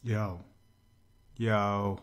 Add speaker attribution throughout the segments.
Speaker 1: Yo. Yo.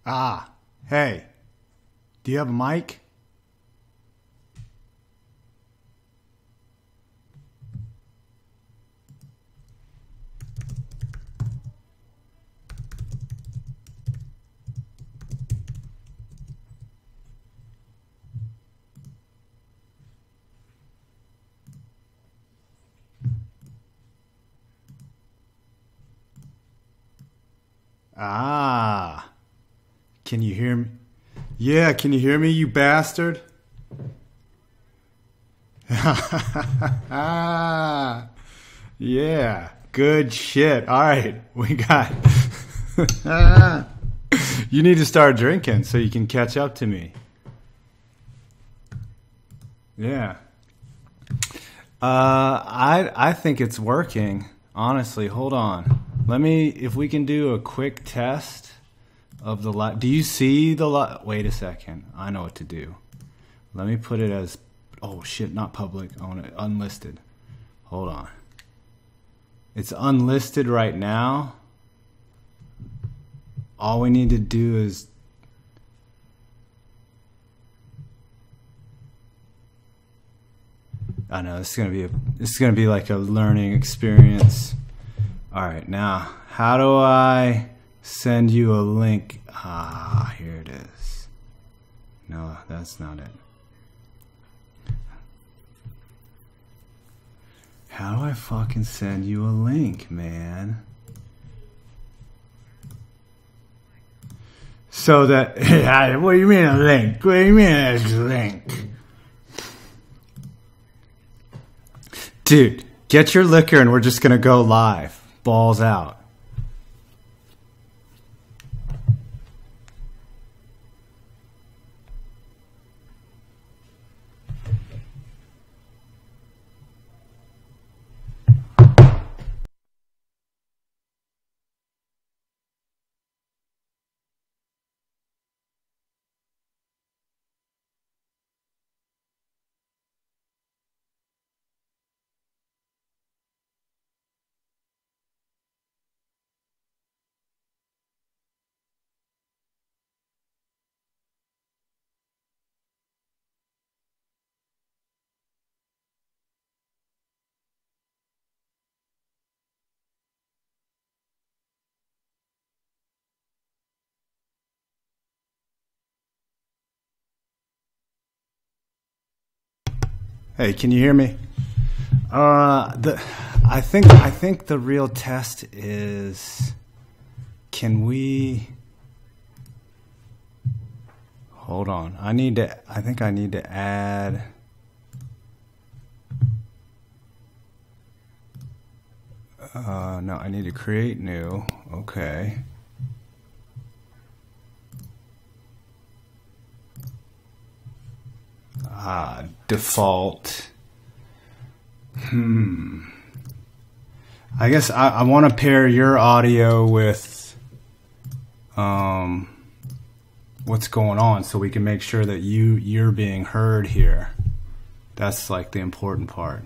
Speaker 1: Ah, hey, do you have a mic? Ah, can you hear me? Yeah, can you hear me, you bastard? Ah, yeah, good shit. All right, we got. You need to start drinking so you can catch up to me. Yeah. I think it's working. Honestly, hold on. Let me, if we can do a quick test of the live. Do you see the live? Wait a second. I know what to do. Let me put it as, oh shit, not public. I want it unlisted. Hold on. It's unlisted right now. All we need to do is, I know this is gonna be like a learning experience. All right, now how do I send you a link? Ah, here it is. No, that's not it. How do I fucking send you a link, man? So that, what do you mean a link? What do you mean a link? Dude, get your liquor and we're just gonna go live. Balls out. Hey, can you hear me? I think the real test is, can we? Hold on. I think I need to add. No, I need to create new. Okay. Default. I guess I want to pair your audio with what's going on, so we can make sure that you're being heard here. That's like the important part.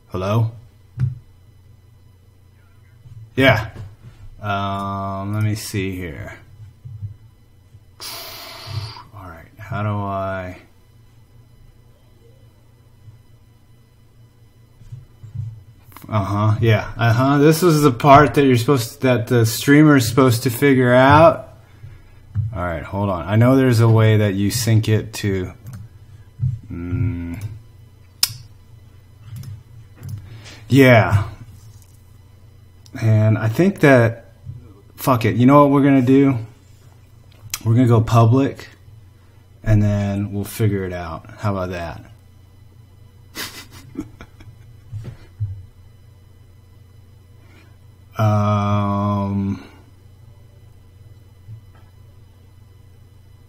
Speaker 1: Hello? Yeah. Let me see here. All right. How do I? Yeah. This is the part that that the streamer is supposed to figure out. All right, hold on. I know there's a way that you sync it to. Yeah. And I think that, fuck it. You know what we're gonna do? We're gonna go public, and then we'll figure it out. How about that?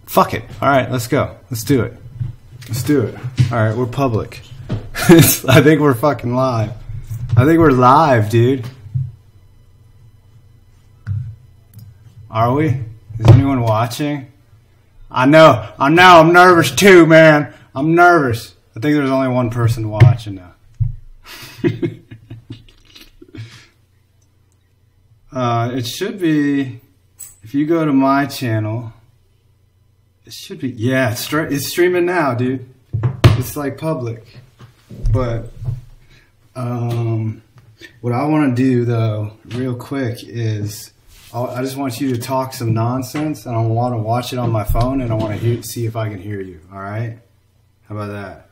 Speaker 1: Fuck it. All right, let's go. Let's do it. Let's do it. All right, we're public. I think we're fucking live. I think we're live, dude. Are we? Is anyone watching? I know. I'm nervous too, man. I'm nervous. I think there's only one person watching now. It should be, if you go to my channel, it should be, yeah, it's streaming now, dude. It's like public. But what I want to do, though, real quick is I just want you to talk some nonsense, and I want to watch it on my phone, and I want to see if I can hear you. All right? How about that?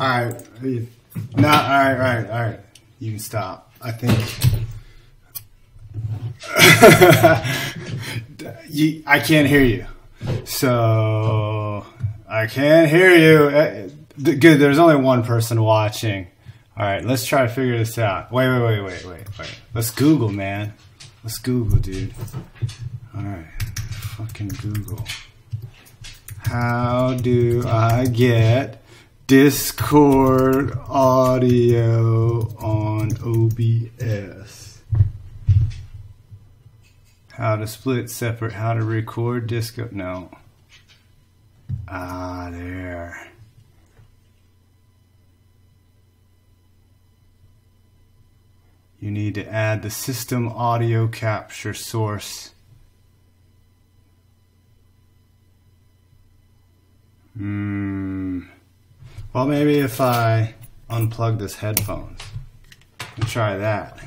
Speaker 1: All right. No, all right. You can stop. I think I can't hear you. So I can't hear you. Good. There's only one person watching. All right. Let's try to figure this out. Wait. Let's Google, man. Let's Google, dude. All right. Fucking Google. How do I get Discord audio on OBS? How to split separate, how to record Discord, no. There. You need to add the system audio capture source. Well, maybe if I unplug this headphones. We'll try that.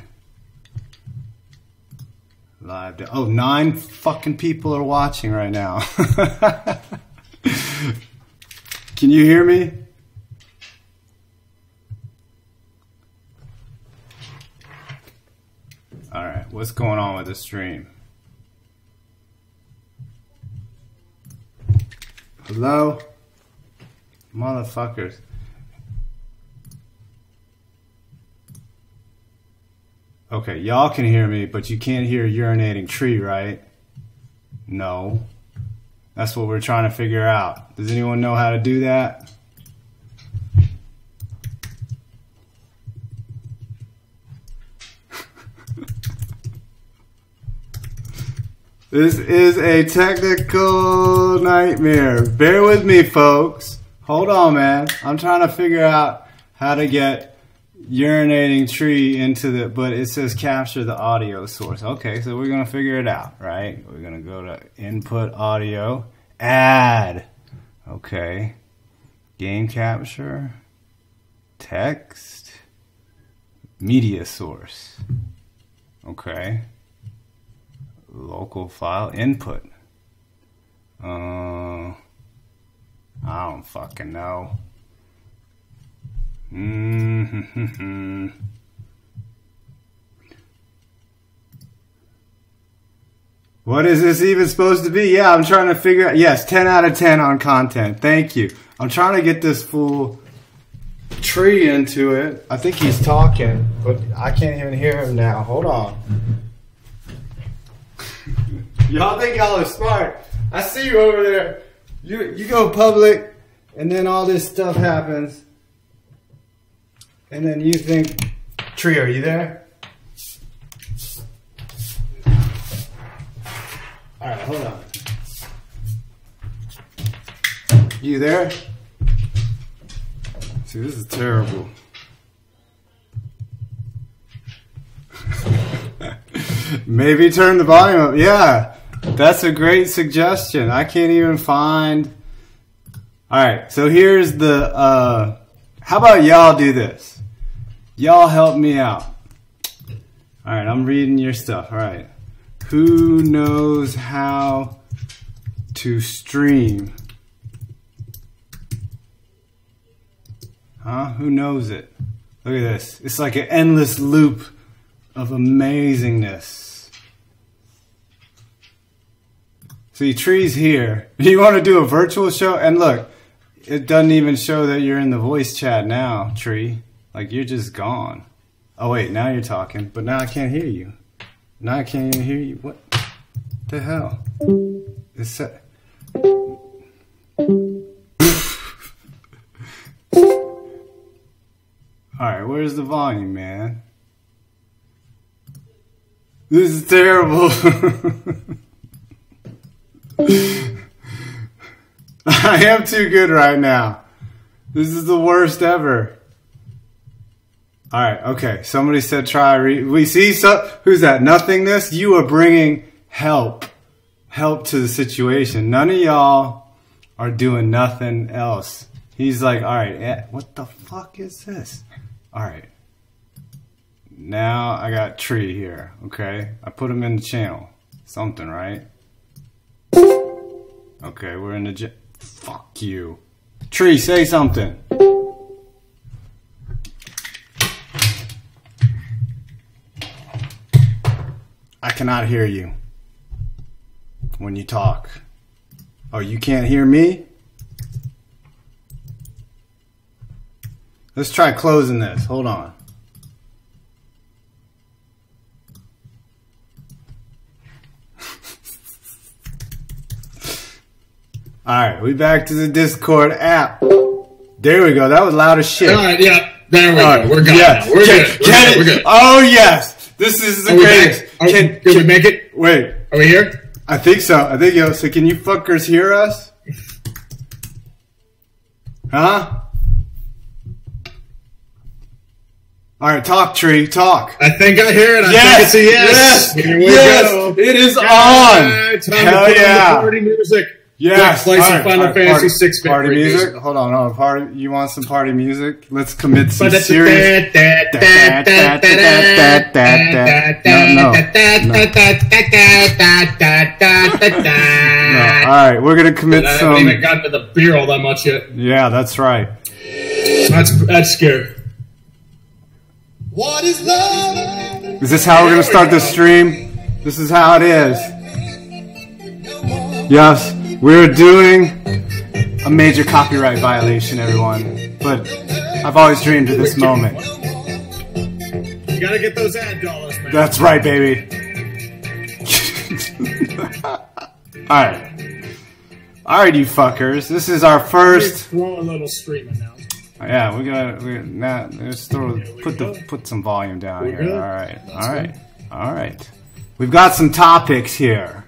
Speaker 1: Live. Oh, 9 fucking people are watching right now. Can you hear me? All right, what's going on with the stream? Hello? Motherfuckers. Okay, y'all can hear me, but you can't hear Urinating Tree, right? No. That's what we're trying to figure out. Does anyone know how to do that? This is a technical nightmare. Bear with me, folks. Hold on, man. I'm trying to figure out how to get Urinatingtree into the, but it says capture the audio source. Okay, so we're going to figure it out, right? We're going to go to input audio, add. Okay. Game capture, text, media source. Okay. Local file input. I don't fucking know. What is this even supposed to be? Yeah, I'm trying to figure out. Yes, 10 out of 10 on content. Thank you. I'm trying to get this full tree into it. I think he's talking, but I can't even hear him now. Hold on. Y'all think y'all are smart. I see you over there. You go public, and then all this stuff happens. And then you think, Tree, are you there? Alright, hold on. You there? See, this is terrible. Maybe turn the volume up. Yeah, that's a great suggestion. I can't even find... Alright, so here's the... how about y'all do this? Y'all help me out. Alright, I'm reading your stuff. Alright. Who knows how to stream? Huh? Who knows it? Look at this. It's like an endless loop of amazingness. See, Tree's here. You want to do a virtual show? And look, it doesn't even show that you're in the voice chat now, Tree. Like, you're just gone. Oh, wait, now you're talking, but now I can't hear you. Now I can't even hear you. What the hell? It's set. Alright, where's the volume, man? This is terrible. I am too good right now. This is the worst ever. Alright, okay. Somebody said try we see who's that? Nothingness? You are bringing help. Help to the situation. None of y'all are doing nothing else. He's like, alright, what the fuck is this? Alright. Now I got Tree here, okay? I put him in the channel. Something, right? Okay, we're in the fuck you. Tree, say something. I cannot hear you when you talk. Oh, you can't hear me? Let's try closing this. Hold on. Alright, we back to the Discord app. There we go. That was loud as shit.
Speaker 2: Alright, yeah. There we go. We're good.
Speaker 1: Yeah.
Speaker 2: We're good. We're good.
Speaker 1: Oh, yes. This is the greatest.
Speaker 2: Can we make it?
Speaker 1: Wait.
Speaker 2: Are we here?
Speaker 1: I think so. I think so. So can you fuckers hear us? Huh? Alright, talk, Tree. Talk.
Speaker 2: I think I hear it. I think it's a yes.
Speaker 1: Yes.
Speaker 2: Here we
Speaker 1: Yes.
Speaker 2: go.
Speaker 1: It is on.
Speaker 2: Time to
Speaker 1: Hell
Speaker 2: put on
Speaker 1: yeah.
Speaker 2: the party music.
Speaker 1: Yes.
Speaker 2: Play some Final Fantasy 6
Speaker 1: party music. Hold on, party. You want some party music? Let's commit some serious. No. All right, we're gonna commit some.
Speaker 2: I haven't even gotten to the beer all that much yet.
Speaker 1: Yeah, that's right.
Speaker 2: That's scary.
Speaker 3: What is love?
Speaker 1: Is this how we're gonna start the stream? This is how it is. Yes. We're doing a major copyright violation, everyone. But I've always dreamed of this moment.
Speaker 2: You gotta get those ad dollars, man.
Speaker 1: That's right, baby. Alright. Alright, you fuckers. This is our first...
Speaker 2: Throw a little streaming now.
Speaker 1: Yeah, let's put some volume down here. Alright. We've got some topics here.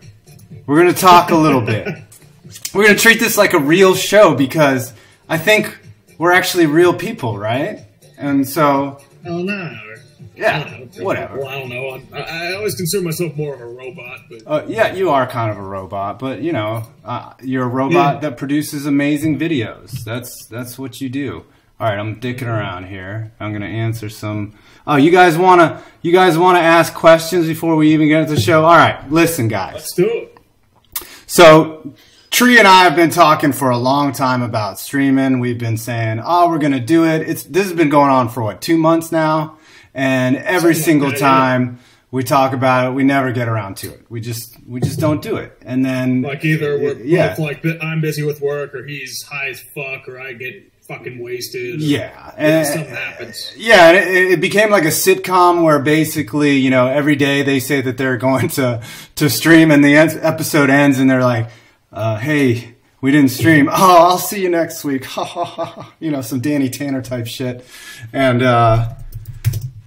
Speaker 1: We're going to talk a little bit. We're going to treat this like a real show because I think we're actually real people, right? And so...
Speaker 2: Oh, no.
Speaker 1: Yeah, whatever.
Speaker 2: Well, I don't know. I always consider myself more of a robot. But
Speaker 1: yeah, you are kind of a robot, but, you know, you're a robot that produces amazing videos. That's what you do. All right, I'm dicking around here. I'm going to answer some... Oh, you guys want to ask questions before we even get into the show? All right, listen, guys.
Speaker 2: Let's do it.
Speaker 1: So, Tree and I have been talking for a long time about streaming. We've been saying, oh, we're going to do it. This has been going on for, what, 2 months now? And every single time we talk about it, we never get around to it. We just don't do it. And then...
Speaker 2: Like either we're both like, I'm busy with work, or he's high as fuck, or I get fucking wasted.
Speaker 1: Yeah.
Speaker 2: And something happens.
Speaker 1: Yeah, and it became like a sitcom where basically, you know, every day they say that they're going to stream, and the episode ends and they're like, hey, we didn't stream. Oh, I'll see you next week. Ha, ha, ha, ha. You know, some Danny Tanner type shit. And,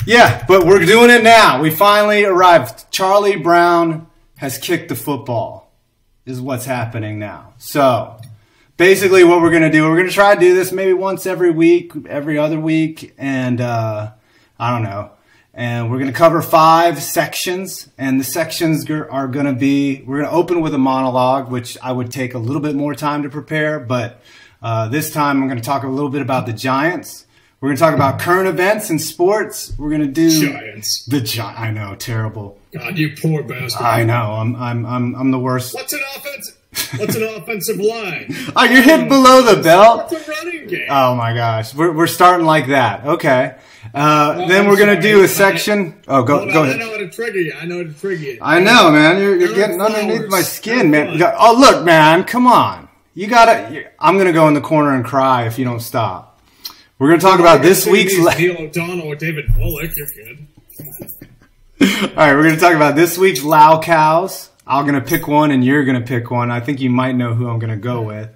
Speaker 1: yeah, but we're doing it now. We finally arrived. Charlie Brown has kicked the football is what's happening now. So, basically what we're going to do, we're going to try to do this maybe once every week, every other week, and I don't know. And we're going to cover 5 sections, and the sections are going to be, we're going to open with a monologue, which I would take a little bit more time to prepare, but this time I'm going to talk a little bit about the Giants. We're going to talk about current events and sports. We're going to do
Speaker 2: Giants.
Speaker 1: I know, terrible.
Speaker 2: God, you poor bastard.
Speaker 1: I know, I'm the worst.
Speaker 2: What's an offensive line?
Speaker 1: Oh, you're hitting below the belt.
Speaker 2: What's a running game?
Speaker 1: Oh my gosh, we're starting like that. Okay. Then we're gonna do a section. Oh, go ahead.
Speaker 2: I know how to trigger you. I
Speaker 1: know, man. You're getting underneath my skin, man. Oh, look, man. Come on. I'm gonna go in the corner and cry if you don't stop. We're going to talk about this week's...
Speaker 2: Neil O'Donnell or David Bullock. You're good.
Speaker 1: All right, we're going to talk about this week's Lao Cows. I'm going to pick one and you're going to pick one. I think you might know who I'm going to go with.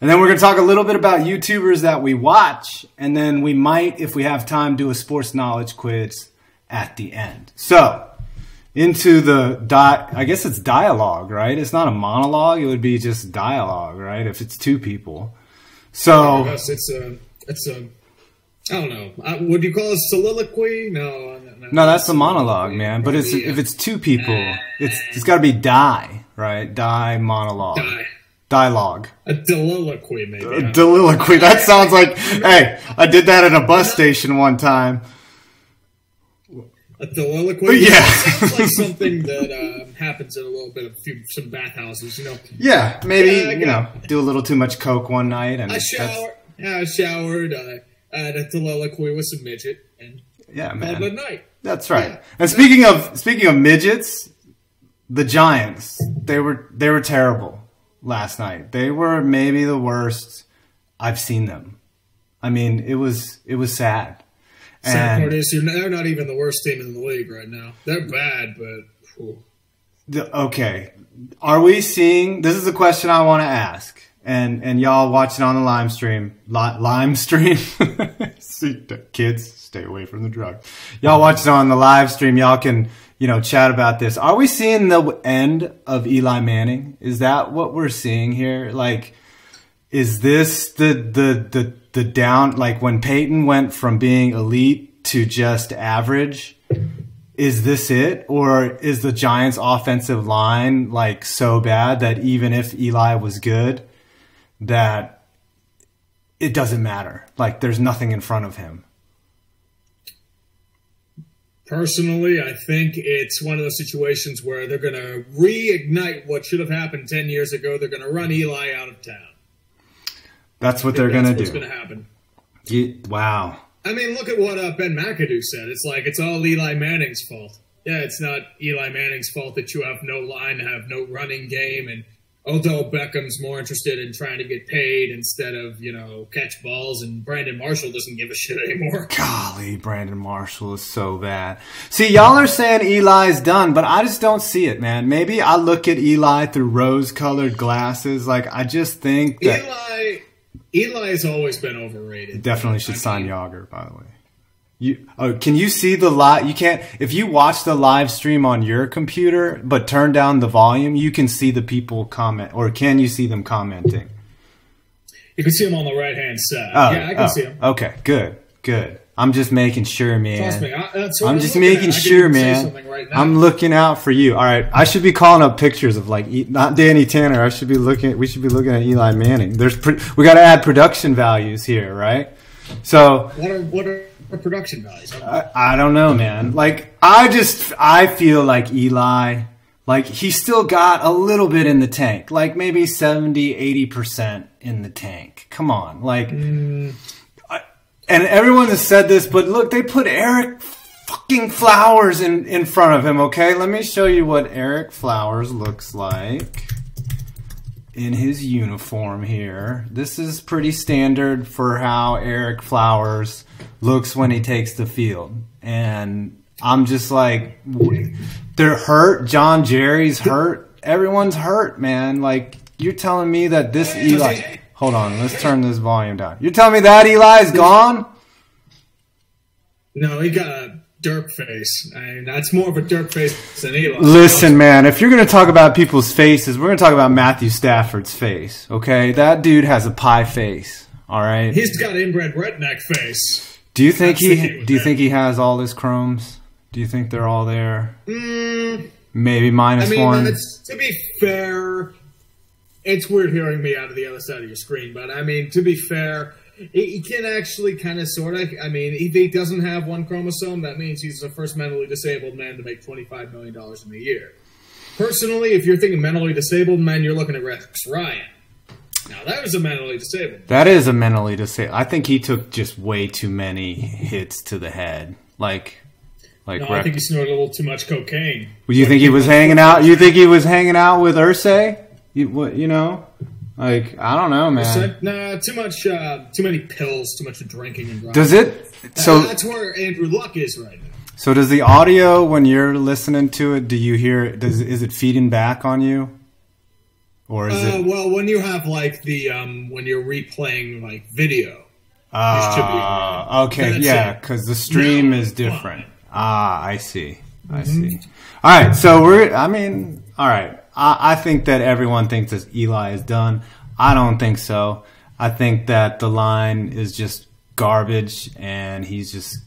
Speaker 1: And then we're going to talk a little bit about YouTubers that we watch. And then we might, if we have time, do a sports knowledge quiz at the end. So, into the... I guess it's dialogue, right? It's not a monologue. It would be just dialogue, right? If it's 2 people. So...
Speaker 2: Yes, it's a... I don't know. Would you call it soliloquy? No,
Speaker 1: that's a monologue, man. But if it's 2 people, it's got to be right? Monologue. Dialogue.
Speaker 2: A deliloquy, maybe.
Speaker 1: A deliloquy. That sounds like, hey, I did that at a bus station one time.
Speaker 2: A deliloquy?
Speaker 1: Yeah.
Speaker 2: Sounds like something that happens in a little bit of some bathhouses, you know.
Speaker 1: Yeah, maybe, do a little too much coke one night. And
Speaker 2: I showered. I had a soliloquy with some midget, and
Speaker 1: man,
Speaker 2: called it a night.
Speaker 1: That's right. Yeah. And speaking of midgets, the Giants, they were terrible last night. They were maybe the worst I've seen them. I mean, it was sad.
Speaker 2: Sad part is they're not even the worst team in the league right now. They're bad, but
Speaker 1: okay. Are we seeing? This is a question I want to ask. And y'all watching on the Lime stream. See, kids, stay away from the drug. Y'all watching on the live stream. Y'all can, chat about this. Are we seeing the end of Eli Manning? Is that what we're seeing here? Like, is this the down, like when Peyton went from being elite to just average? Is this it? Or is the Giants offensive line like so bad that even if Eli was good, that it doesn't matter? Like, there's nothing in front of him.
Speaker 2: Personally, I think it's one of those situations where they're going to reignite what should have happened 10 years ago. They're going to run Eli out of town.
Speaker 1: That's what they're going to do.
Speaker 2: That's what's going to happen.
Speaker 1: Wow.
Speaker 2: I mean, look at what Ben McAdoo said. It's like it's all Eli Manning's fault. Yeah, it's not Eli Manning's fault that you have no line, have no running game, and Odell Beckham's more interested in trying to get paid instead of, catch balls, and Brandon Marshall doesn't give a shit anymore.
Speaker 1: Golly, Brandon Marshall is so bad. See, y'all are saying Eli's done, but I just don't see it, man. Maybe I look at Eli through rose-colored glasses. Like, I just think that...
Speaker 2: Eli's always been overrated.
Speaker 1: Definitely should sign Yager, by the way. Can you see the live? You can't. If you watch the live stream on your computer, but turn down the volume, you can see the people comment, or can you see them commenting?
Speaker 2: You can see them on the right-hand side. Yeah, I can see them.
Speaker 1: Okay, good. I'm just making sure, man.
Speaker 2: Trust me,
Speaker 1: I'm just making sure, man. Right, I'm looking out for you. All right, I should be calling up pictures of not Danny Tanner. We should be looking at Eli Manning. We got to add production values here, right? So
Speaker 2: what are production values?
Speaker 1: I don't know, man. I feel like Eli, he's still got a little bit in the tank, maybe 70-80% in the tank. Come on, and everyone has said this, but look, they put Eric fucking Flowers in front of him. Okay, let me show you what Eric Flowers looks like in his uniform here. This is pretty standard for how Eric Flowers looks when he takes the field. And I'm just like, they're hurt. John Jerry's hurt. Everyone's hurt, man. You're telling me that this Eli... Hold on, let's turn this volume down. You're telling me that Eli's gone?
Speaker 2: No, he got a derp face. I mean, that's more of a derp face than Eli.
Speaker 1: Listen, man, if you're going to talk about people's faces, we're going to talk about Matthew Stafford's face, okay? That dude has a pie face, all right?
Speaker 2: He's got inbred redneck face.
Speaker 1: Do you think he has all his chromes? Do you think they're all there? Maybe minus one.
Speaker 2: To be fair, it's weird hearing me out of the other side of your screen, but I mean, to be fair, he can actually kind of sort of, I mean, if he doesn't have one chromosome, that means he's the first mentally disabled man to make $25 million in a year. Personally, if you're thinking mentally disabled man, you're looking at Rex Ryan. Now, that was a mentally disabled man.
Speaker 1: That is a mentally disabled. I think he took just way too many hits to the head. I
Speaker 2: think he snorted a little too much cocaine.
Speaker 1: Would you think he was hanging out? You think he was hanging out with Irsay? I don't know, man.
Speaker 2: Nah, too many pills, too much drinking and driving.
Speaker 1: Does it? So
Speaker 2: that's where Andrew Luck is right now.
Speaker 1: So does the audio, when you're listening to it, do you hear? Is it feeding back on you, or is it?
Speaker 2: Well, when you have when you're replaying video.
Speaker 1: Okay, yeah, because the stream is different. I see. I see. All right, so all right. I think that everyone thinks that Eli is done. I don't think so. I think that the line is just garbage, and he's just,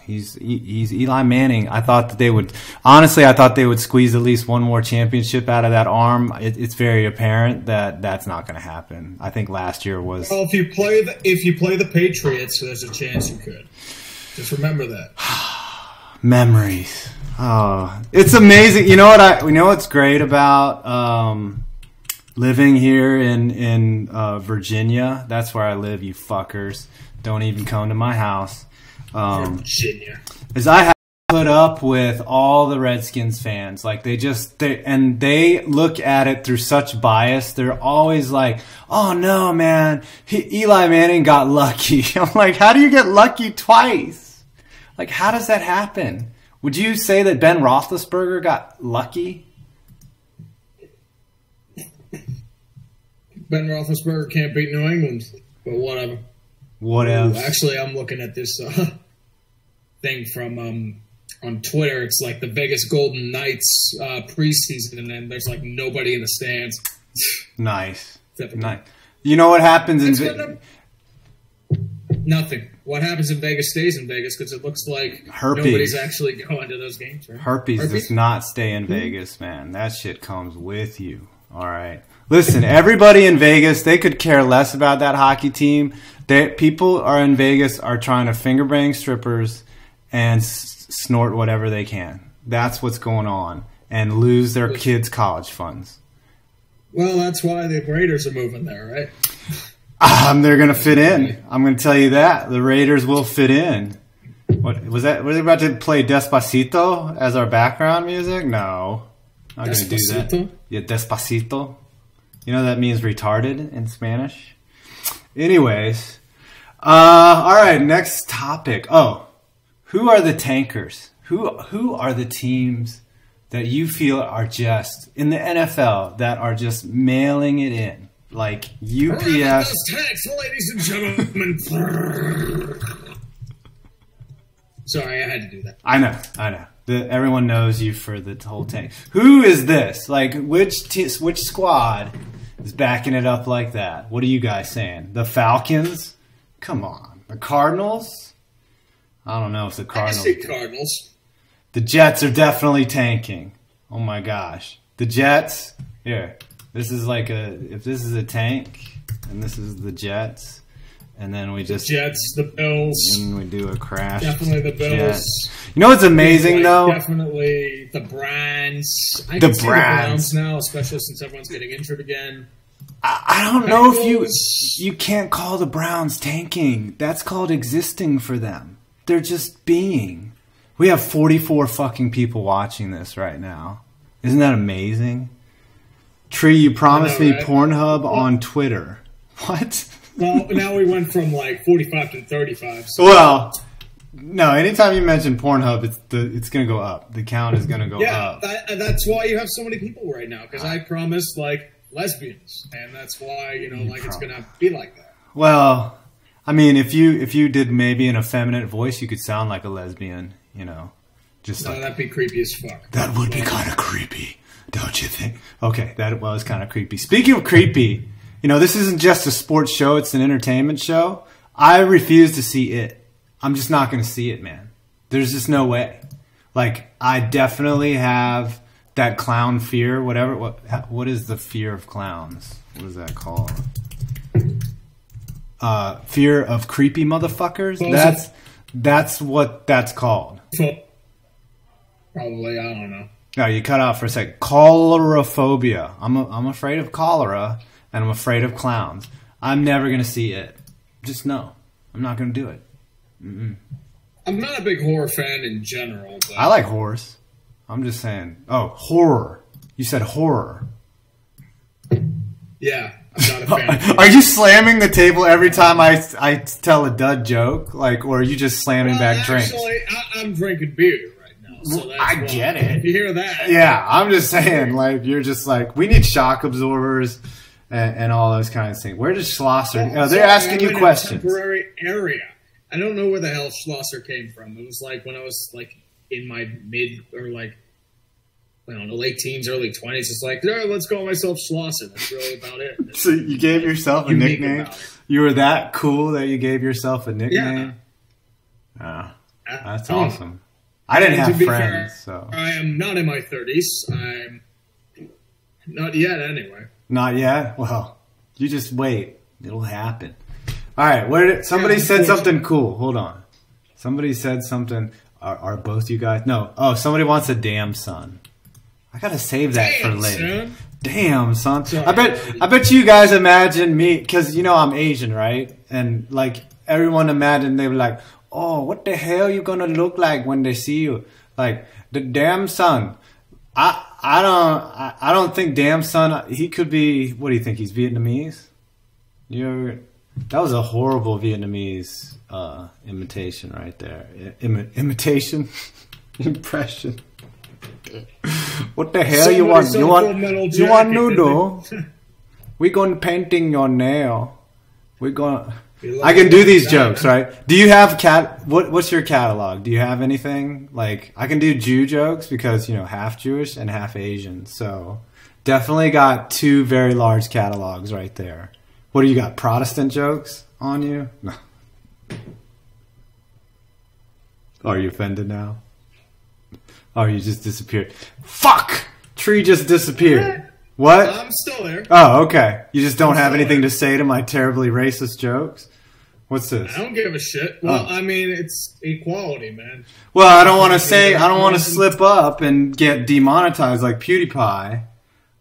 Speaker 1: he's Eli Manning. I thought that they would squeeze at least one more championship out of that arm. It's very apparent that that's not going to happen. I think last year was.
Speaker 2: Well, if you play the Patriots, there's a chance you could. Just remember that.
Speaker 1: Memories. Oh, it's amazing. You know what's great about living here in Virginia? That's where I live, you fuckers. Don't even come to my house.
Speaker 2: Virginia.
Speaker 1: Is I have to put up with all the Redskins fans. They look at it through such bias. They're always like, oh no, man, Eli Manning got lucky. I'm like, how do you get lucky twice? How does that happen? Would you say that Ben Roethlisberger got lucky?
Speaker 2: Ben Roethlisberger can't beat New England, but whatever.
Speaker 1: What else?
Speaker 2: Actually, I'm looking at this thing from on Twitter. It's like the Vegas Golden Knights preseason, and there's nobody in the stands.
Speaker 1: Nice. Nice. You know what happens in
Speaker 2: Nothing. What happens in Vegas stays in Vegas because it looks like
Speaker 1: herpes.
Speaker 2: Nobody's actually going to those games. Right?
Speaker 1: Herpes does not stay in Vegas, man. That shit comes with you. All right. Listen, everybody in Vegas, they could care less about that hockey team. People are in Vegas are trying to finger bang strippers and snort whatever they can. That's what's going on, and lose their kids' college funds.
Speaker 2: Well, that's why the Raiders are moving there, right?
Speaker 1: They're going to fit in. I'm going to tell you that. The Raiders will fit in. What was that? Were they about to play Despacito as our background music? No. Not going to do that. Yeah, Despacito. You know that means retarded in Spanish? Anyways. All right, next topic. Oh, who are the tankers? Who are the teams that you feel are just, in the NFL, that are just mailing it in? Like UPS.
Speaker 2: Tanks, ladies and gentlemen. Sorry, I had to do that.
Speaker 1: I know. Everyone knows you for the whole tank. Who is this? Like, which squad is backing it up like that? What are you guys saying? The Falcons? Come on. The Cardinals? I don't know if the Cardinals.
Speaker 2: I say Cardinals.
Speaker 1: The Jets are definitely tanking. Oh my gosh. The Jets? Here. This is like if this is a tank, and this is the Jets. And then we just...
Speaker 2: The Jets, the Bills.
Speaker 1: And we do a crash.
Speaker 2: Definitely the Bills.
Speaker 1: Jets. You know what's amazing, though?
Speaker 2: Definitely the Browns. I can see the Browns now, especially since everyone's getting injured again.
Speaker 1: I don't know if you can't call the Browns tanking. That's called existing for them. They're just being. We have 44 fucking people watching this right now. Isn't that amazing? Tree, you promised me Pornhub on Twitter. What?
Speaker 2: Well, now we went from like 45 to 35. So.
Speaker 1: Well, no. Anytime you mention Pornhub, it's going to go up. The count is going to go up.
Speaker 2: Yeah, that's why you have so many people right now. Because I promised like lesbians, and that's why it's going to be like that.
Speaker 1: Well, I mean, if you did maybe an effeminate voice, you could sound like a lesbian. Just like
Speaker 2: that'd be creepy as fuck.
Speaker 1: That would be kind of creepy, don't you think? Okay, that was kind of creepy. Speaking of creepy. This isn't just a sports show. It's an entertainment show. I refuse to see it. I'm just not going to see it, man. There's just no way. Like, I definitely have that clown fear, whatever. What is the fear of clowns? What is that called? Fear of creepy motherfuckers? That's what that's called.
Speaker 2: Probably, I don't know.
Speaker 1: No, you cut out for a sec. Choleraphobia. I'm afraid of cholera. And I'm afraid of clowns. I'm never going to see it. Just no. I'm not going to do it. Mm-mm.
Speaker 2: I'm not a big horror fan in general. But...
Speaker 1: I like horrors. I'm just saying. Oh, horror. You said horror.
Speaker 2: Yeah, I'm not a fan.
Speaker 1: Are you slamming the table every time I tell a dud joke? Or are you just slamming back drinks?
Speaker 2: Actually, I'm drinking beer right now. So that's
Speaker 1: I get it.
Speaker 2: You hear that?
Speaker 1: Yeah, I'm just saying. You're just we need shock absorbers. And all those kinds of things. Where does Schlosser? They're asking you questions.
Speaker 2: Temporary area. I don't know where the hell Schlosser came from. It was when I was in my mid or I don't know, late teens, early 20s. It's let's call myself Schlosser. That's really about it.
Speaker 1: So you gave yourself a nickname? You were that cool that you gave yourself a nickname? Yeah. That's awesome. I didn't have friends, so
Speaker 2: I am not in my 30s. I'm not yet, anyway.
Speaker 1: Not yet? Well, you just wait. It'll happen. All right. Somebody said something cool. Hold on. Somebody said something. Are both you guys? No. Oh, somebody wants a damn son. I got to save that for later.
Speaker 2: Son.
Speaker 1: Damn, son.
Speaker 2: Sorry.
Speaker 1: I bet you guys imagine me, because I'm Asian, right? And everyone imagined they were like, oh, what the hell are you going to look like when they see you? The damn son. I don't think damn son. He could be. What do you think? He's Vietnamese. That was a horrible Vietnamese imitation right there. Imitation, impression. What the hell you want? You want noodle? We going painting your nail. We going. I can do these jokes, right? Do you have what's your catalog? Do you have anything? I can do Jew jokes because, half Jewish and half Asian. So definitely got two very large catalogs right there. What do you got? Protestant jokes on you? No. Are you offended now? Oh, you just disappeared. Fuck! Tree just disappeared. What?
Speaker 2: I'm still there.
Speaker 1: Oh, okay. You just don't have anything to say to my terribly racist jokes? What's this?
Speaker 2: I don't give a shit. Well, I mean, it's equality, man.
Speaker 1: Well, I don't want to slip up and get demonetized like PewDiePie.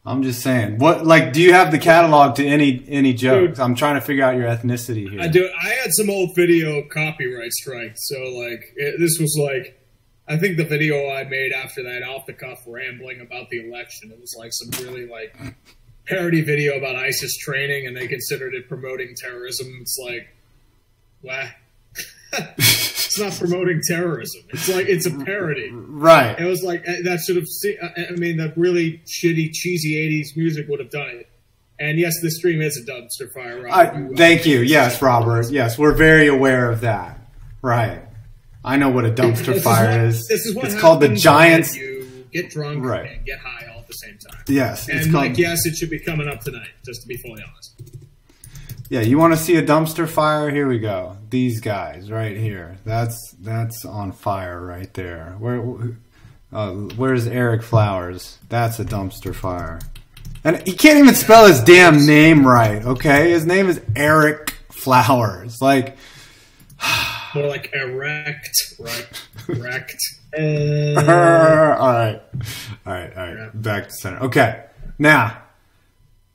Speaker 1: I'm just saying. Do you have the catalog to any jokes? Dude, I'm trying to figure out your ethnicity here.
Speaker 2: I do. I had some old video copyright strike. So, this was I think the video I made after that off-the-cuff rambling about the election, it was some really parody video about ISIS training, and they considered it promoting terrorism. It's what? It's not promoting terrorism. It's a parody.
Speaker 1: Right.
Speaker 2: It was that should have seen, the really shitty, cheesy 80s music would have done it. And yes, this stream is a dumpster fire.
Speaker 1: Thank you. Yes, Robert. Yes, we're very aware of that. Right. I know what a dumpster fire is.
Speaker 2: This is what
Speaker 1: it's called the Giants.
Speaker 2: You get drunk
Speaker 1: right.
Speaker 2: and get high all at the same time.
Speaker 1: Yes.
Speaker 2: And like, yes, it should be coming up tonight, just to be fully honest.
Speaker 1: Yeah, you want to see a dumpster fire? Here we go. These guys right here. That's on fire right there. Where's Eric Flowers? That's a dumpster fire. And he can't even spell his damn name right, okay? His name is Eric Flowers. Like,
Speaker 2: more like erect, right? Erect.
Speaker 1: All right. Yeah. Back to center. Okay. Now,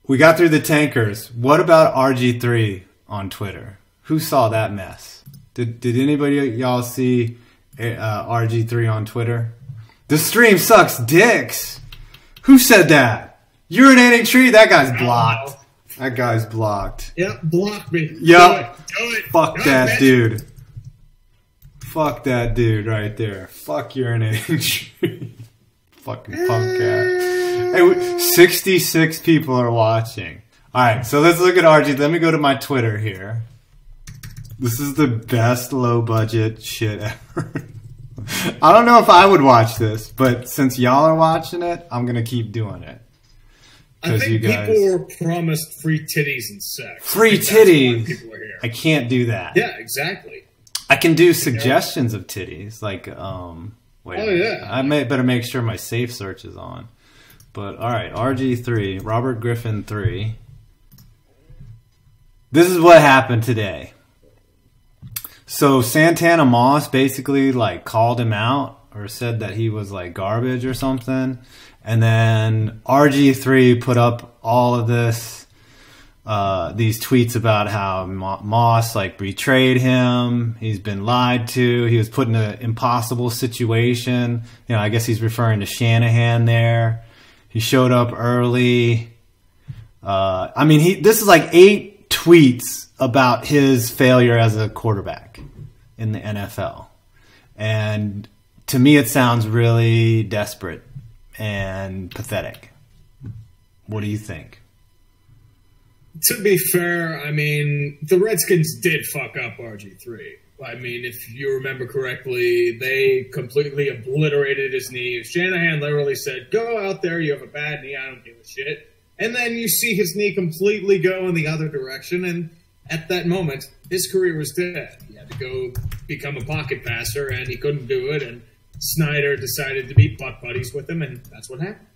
Speaker 1: we got through the tankers. What about RG3 on Twitter? Who saw that mess? Did anybody y'all see RG3 on Twitter? The stream sucks dicks. Who said that? Urinatingtree? That guy's blocked. That guy's blocked.
Speaker 2: Yep, block me.
Speaker 1: Yep.
Speaker 2: Do it.
Speaker 1: Fuck that dude. Fuck that dude right there. Fuck Urinatingtree. Fucking punk cat. Hey, 66 people are watching. Alright, so let's look at RG. Let me go to my Twitter here. This is the best low budget shit ever. I don't know if I would watch this, but since y'all are watching it, I'm going to keep doing it.
Speaker 2: I think people were promised free titties and sex.
Speaker 1: Free titties? People are here. I can't do that.
Speaker 2: Yeah, exactly.
Speaker 1: I can do suggestions of titties, like, wait.
Speaker 2: Oh, yeah.
Speaker 1: I better make sure my safe search is on. But, alright, RG3, Robert Griffin 3. This is what happened today. So, Santana Moss basically, like, called him out or said that he was, like, garbage or something. And then RG3 put up all of this, these tweets about how Moss, like, betrayed him. He's been lied to. He was put in an impossible situation. You know, I guess he's referring to Shanahan there. He showed up early. I mean, this is like 8 tweets about his failure as a quarterback in the NFL. And to me, it sounds really desperate and pathetic. What do you think?
Speaker 2: To be fair, I mean, the Redskins did fuck up RG3. I mean, if you remember correctly, they completely obliterated his knee. Shanahan literally said, go out there, you have a bad knee, I don't give a shit. And then you see his knee completely go in the other direction, and at that moment, his career was dead. He had to go become a pocket passer, and he couldn't do it, and Snyder decided to be butt buddies with him, and that's what happened.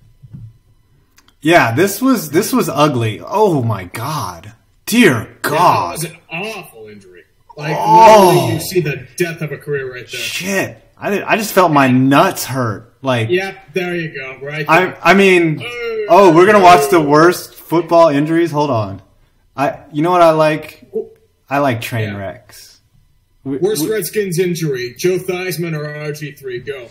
Speaker 1: Yeah, this was ugly. Oh my God. Dear God.
Speaker 2: Yeah, that was an awful injury. Like, literally, you see the death of a career right there.
Speaker 1: Shit. I just felt my nuts hurt. Like,
Speaker 2: yep, there you go. Right there.
Speaker 1: I mean, we're going to watch the worst football injuries? Hold on. You know what I like? I like train wrecks.
Speaker 2: Worst Redskins injury, Joe Theismann or RG3? Go.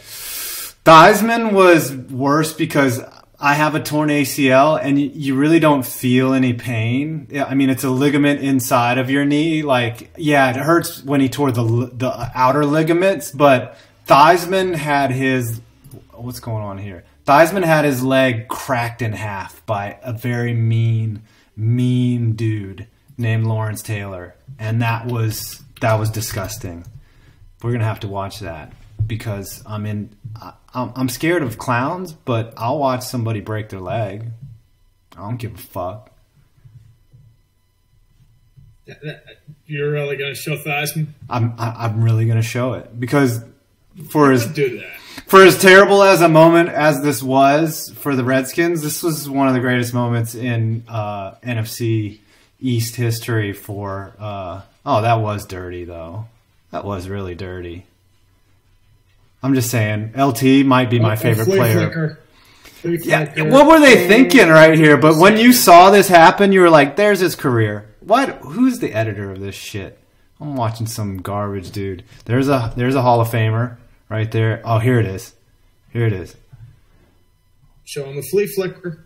Speaker 1: Theismann was worse because I have a torn ACL, and you really don't feel any pain. I mean, it's a ligament inside of your knee. Like, yeah, it hurts when he tore the outer ligaments, but Theismann had his... What's going on here? Theismann had his leg cracked in half by a very mean dude named Lawrence Taylor, and that was disgusting. We're gonna have to watch that because I'm scared of clowns, but I'll watch somebody break their leg. I don't give a fuck.
Speaker 2: You're really gonna show Theismann?
Speaker 1: I'm really gonna show it because for as terrible as a moment as this was for the Redskins, this was one of the greatest moments in NFC East history for. That was dirty though. That was really dirty. I'm just saying, LT might be my favorite player. Yeah, what were they thinking right here? But when you saw this happen, you were like, "There's his career." What? Who's the editor of this shit? I'm watching some garbage, dude. There's a Hall of Famer right there. Oh, here it is. Here it is.
Speaker 2: Show him the flea flicker.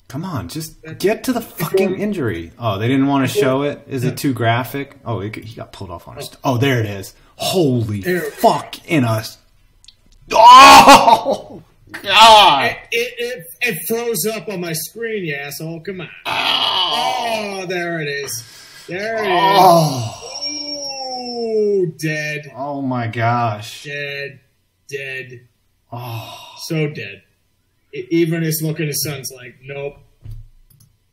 Speaker 1: Come on, just get to the fucking injury. Oh, they didn't want to show it? Is it too graphic? Oh, he got pulled off on his... Oh, there it is. Holy fuck in us. Oh, God.
Speaker 2: It froze up on my screen, you asshole. Come on. Oh, there it is. There it is. Oh, dead.
Speaker 1: Oh my gosh.
Speaker 2: Dead.
Speaker 1: Oh.
Speaker 2: So dead. Even his look at his son's like, nope.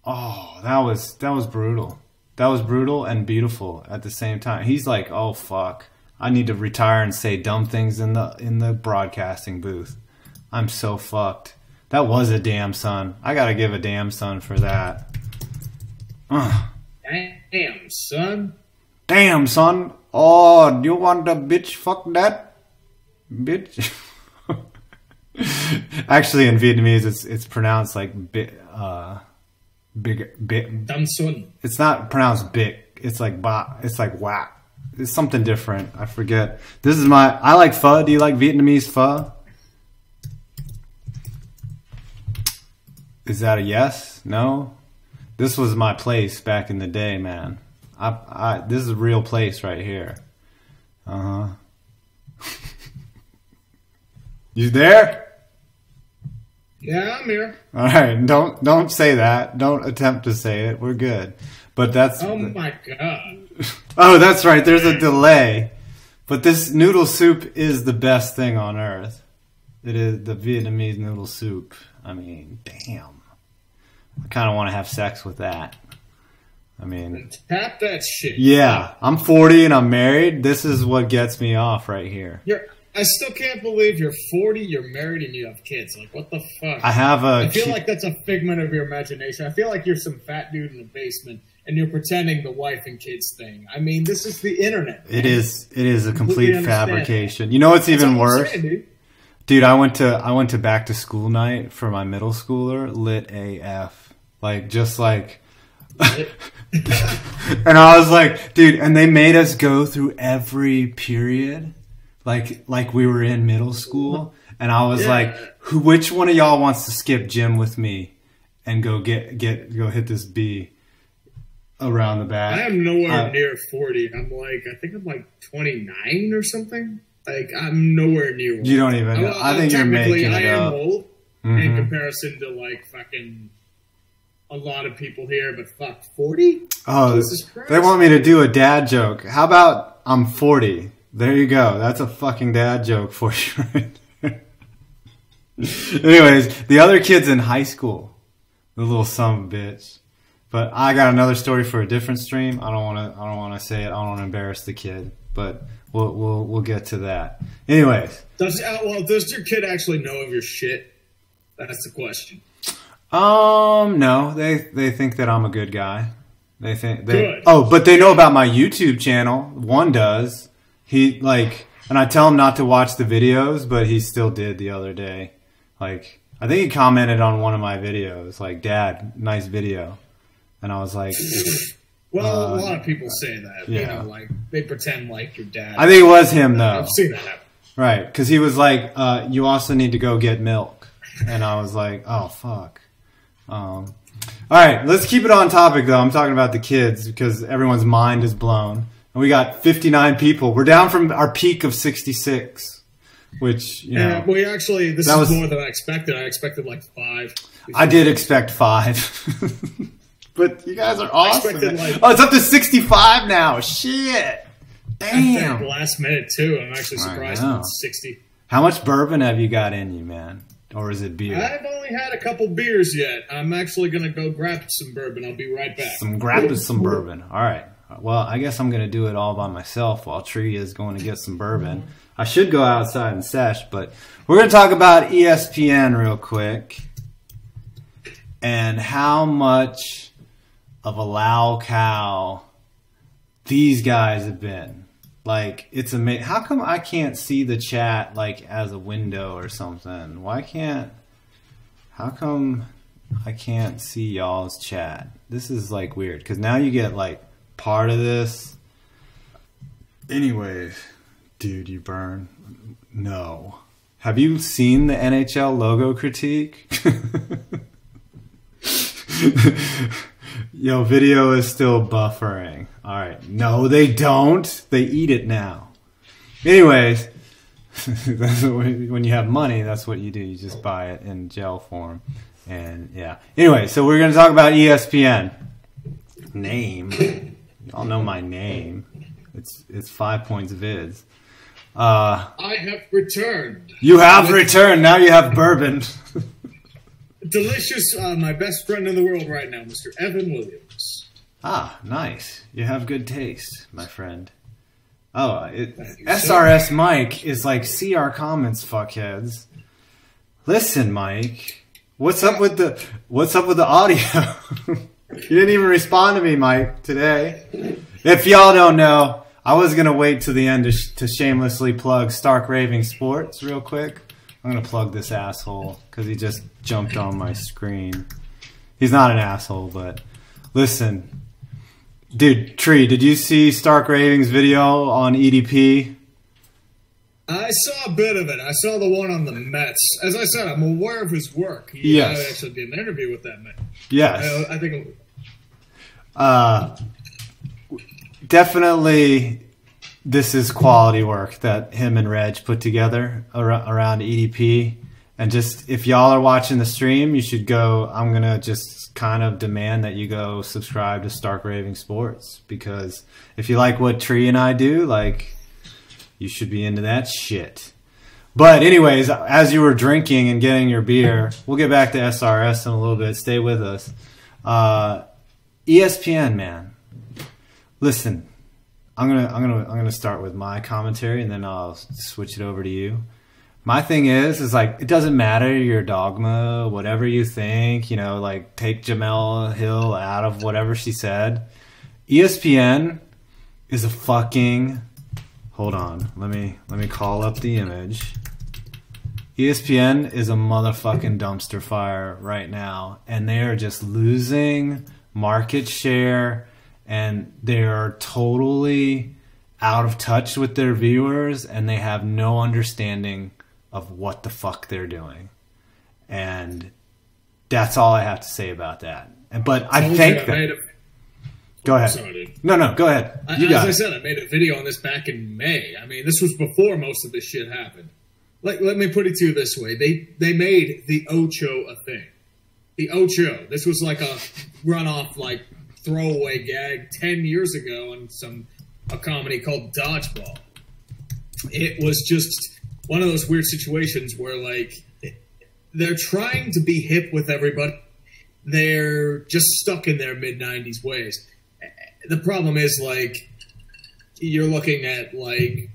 Speaker 1: Oh, that was brutal. That was brutal and beautiful at the same time. He's like, oh fuck, I need to retire and say dumb things in the broadcasting booth. I'm so fucked. That was a damn son. I gotta give a damn son for that.
Speaker 2: Damn, son.
Speaker 1: Damn, son. Oh, you want a bitch? Fuck that, bitch. Actually, in Vietnamese, it's pronounced like big.
Speaker 2: Dumb son.
Speaker 1: It's not pronounced big. It's like ba. It's like whack. It's something different. I forget. This is my. I like pho. Do you like Vietnamese pho? Is that a yes? No? This was my place back in the day, man. This is a real place right here. You there?
Speaker 2: Yeah, I'm here.
Speaker 1: All right. Don't say that. Don't attempt to say it. We're good. But that's.
Speaker 2: Oh my god.
Speaker 1: Oh, that's right. There's a delay. But this noodle soup is the best thing on earth. It is the Vietnamese noodle soup. I mean, damn. I kind of want to have sex with that. I mean,
Speaker 2: tap that shit.
Speaker 1: Yeah, I'm 40 and I'm married. This is what gets me off right here.
Speaker 2: I still can't believe you're 40, you're married, and you have kids. Like, what the fuck?
Speaker 1: I
Speaker 2: feel like that's a figment of your imagination. I feel like you're some fat dude in the basement, and you're pretending the wife and kids thing. I mean, this is the internet. Man.
Speaker 1: It is a complete fabrication. You know what's even worse? Dude, I went to back to school night for my middle schooler, lit AF. Like, just like... And I was like, dude, and they made us go through every period, like we were in middle school. And I was like, which one of y'all wants to skip gym with me and go hit this B around the back?
Speaker 2: I am nowhere near 40. I think I'm like 29 or something. Like, I'm nowhere near old.
Speaker 1: You don't even know. I think you're making it up.
Speaker 2: I am old in comparison to like fucking a lot of people here, but fuck, 40?
Speaker 1: Oh, Jesus Christ. They want me to do a dad joke. How about I'm 40? There you go. That's a fucking dad joke for you right there. Anyways, the other kid's in high school. The little son of a bitch. But I got another story for a different stream. I don't want to say it. I don't want to embarrass the kid. But we'll get to that. Anyways,
Speaker 2: does your kid actually know of your shit? That's the question.
Speaker 1: No. They think that I'm a good guy. But they know about my YouTube channel. One does. And I tell him not to watch the videos, but he still did the other day. Like, I think he commented on one of my videos, like, "Dad, nice video," and I was like.
Speaker 2: Well, a lot of people say that. Yeah. You know, like, they pretend like your dad.
Speaker 1: I think it was him, though.
Speaker 2: I've seen that happen.
Speaker 1: Right, because he was like, you also need to go get milk. And I was like, oh, fuck. All right, let's keep it on topic, though. I'm talking about the kids because everyone's mind is blown. And we got 59 people. We're down from our peak of 66, which, you know.
Speaker 2: We actually, this is more than I expected. I expected like 5.
Speaker 1: I did expect 5. But you guys are awesome. It's up to 65 now. Shit. Damn.
Speaker 2: Last minute, too. I'm actually surprised it's 60.
Speaker 1: How much bourbon have you got in you, man? Or is it beer?
Speaker 2: I've only had a couple beers yet. I'm actually going to go grab some bourbon. I'll be right back.
Speaker 1: Some bourbon. All right. Well, I guess I'm going to do it all by myself while Tree is going to get some bourbon. I should go outside and sesh, but we're going to talk about ESPN real quick and how much of a low cow these guys have been. Like, it's amazing. How come I can't see the chat, like, as a window or something? How come I can't see y'all's chat? This is, like, weird. Because now you get, like, part of this. Anyways, dude, you burn. No. Have you seen the NHL logo critique? Yo, video is still buffering. All right. No, they don't. They eat it now. Anyways, when you have money, that's what you do. You just buy it in gel form. And, yeah. Anyway, so we're going to talk about ESPN. Name. Y'all know my name. It's 5PointsVids.
Speaker 2: I have returned.
Speaker 1: You have returned. Now you have bourbon.
Speaker 2: Delicious. My best friend in the world right now, Mr. Evan Williams.
Speaker 1: Ah, nice. You have good taste, my friend. Oh,
Speaker 2: you,
Speaker 1: SRS Mike is like, see our comments, fuckheads. Listen, Mike. What's up with the audio? You didn't even respond to me, Mike, today. If y'all don't know, I was going to wait to the end to shamelessly plug Stark Raving Sports real quick. I'm going to plug this asshole because he just jumped on my screen. He's not an asshole, but listen. Dude, Tree, did you see Stark Raving's video on EDP?
Speaker 2: I saw a bit of it. I saw the one on the Mets. As I said, I'm aware of his work.
Speaker 1: Yes.
Speaker 2: I actually did an interview with that man.
Speaker 1: Yes.
Speaker 2: I think...
Speaker 1: Definitely this is quality work that him and Reg put together around EDP. And just, if y'all are watching the stream, you should go, I'm going to just kind of demand that you go subscribe to Stark Raving Sports. Because if you like what Tree and I do, like, you should be into that shit. But anyways, as you were drinking and getting your beer, we'll get back to SRS in a little bit. Stay with us. ESPN, man. Listen, I'm gonna start with my commentary and then I'll switch it over to you. My thing is like, it doesn't matter your dogma, whatever you think, you know, like take Jamel Hill out of whatever she said. ESPN is a fucking, hold on, let me call up the image. ESPN is a motherfucking dumpster fire right now, and they are just losing market share, and they are totally out of touch with their viewers, and they have no understanding of what the fuck they're doing. And that's all I have to say about that. But I think that... Go ahead.
Speaker 2: Sorry, dude.
Speaker 1: No, go ahead.
Speaker 2: As I said, I made a video on this back in May. I mean, this was before most of this shit happened. Like, let me put it to you this way. They made the Ocho a thing. The Ocho. This was like a runoff, like, throwaway gag 10 years ago on a comedy called Dodgeball. It was just one of those weird situations where, like, they're trying to be hip with everybody. They're just stuck in their mid-90s ways. The problem is, like, you're looking at, like,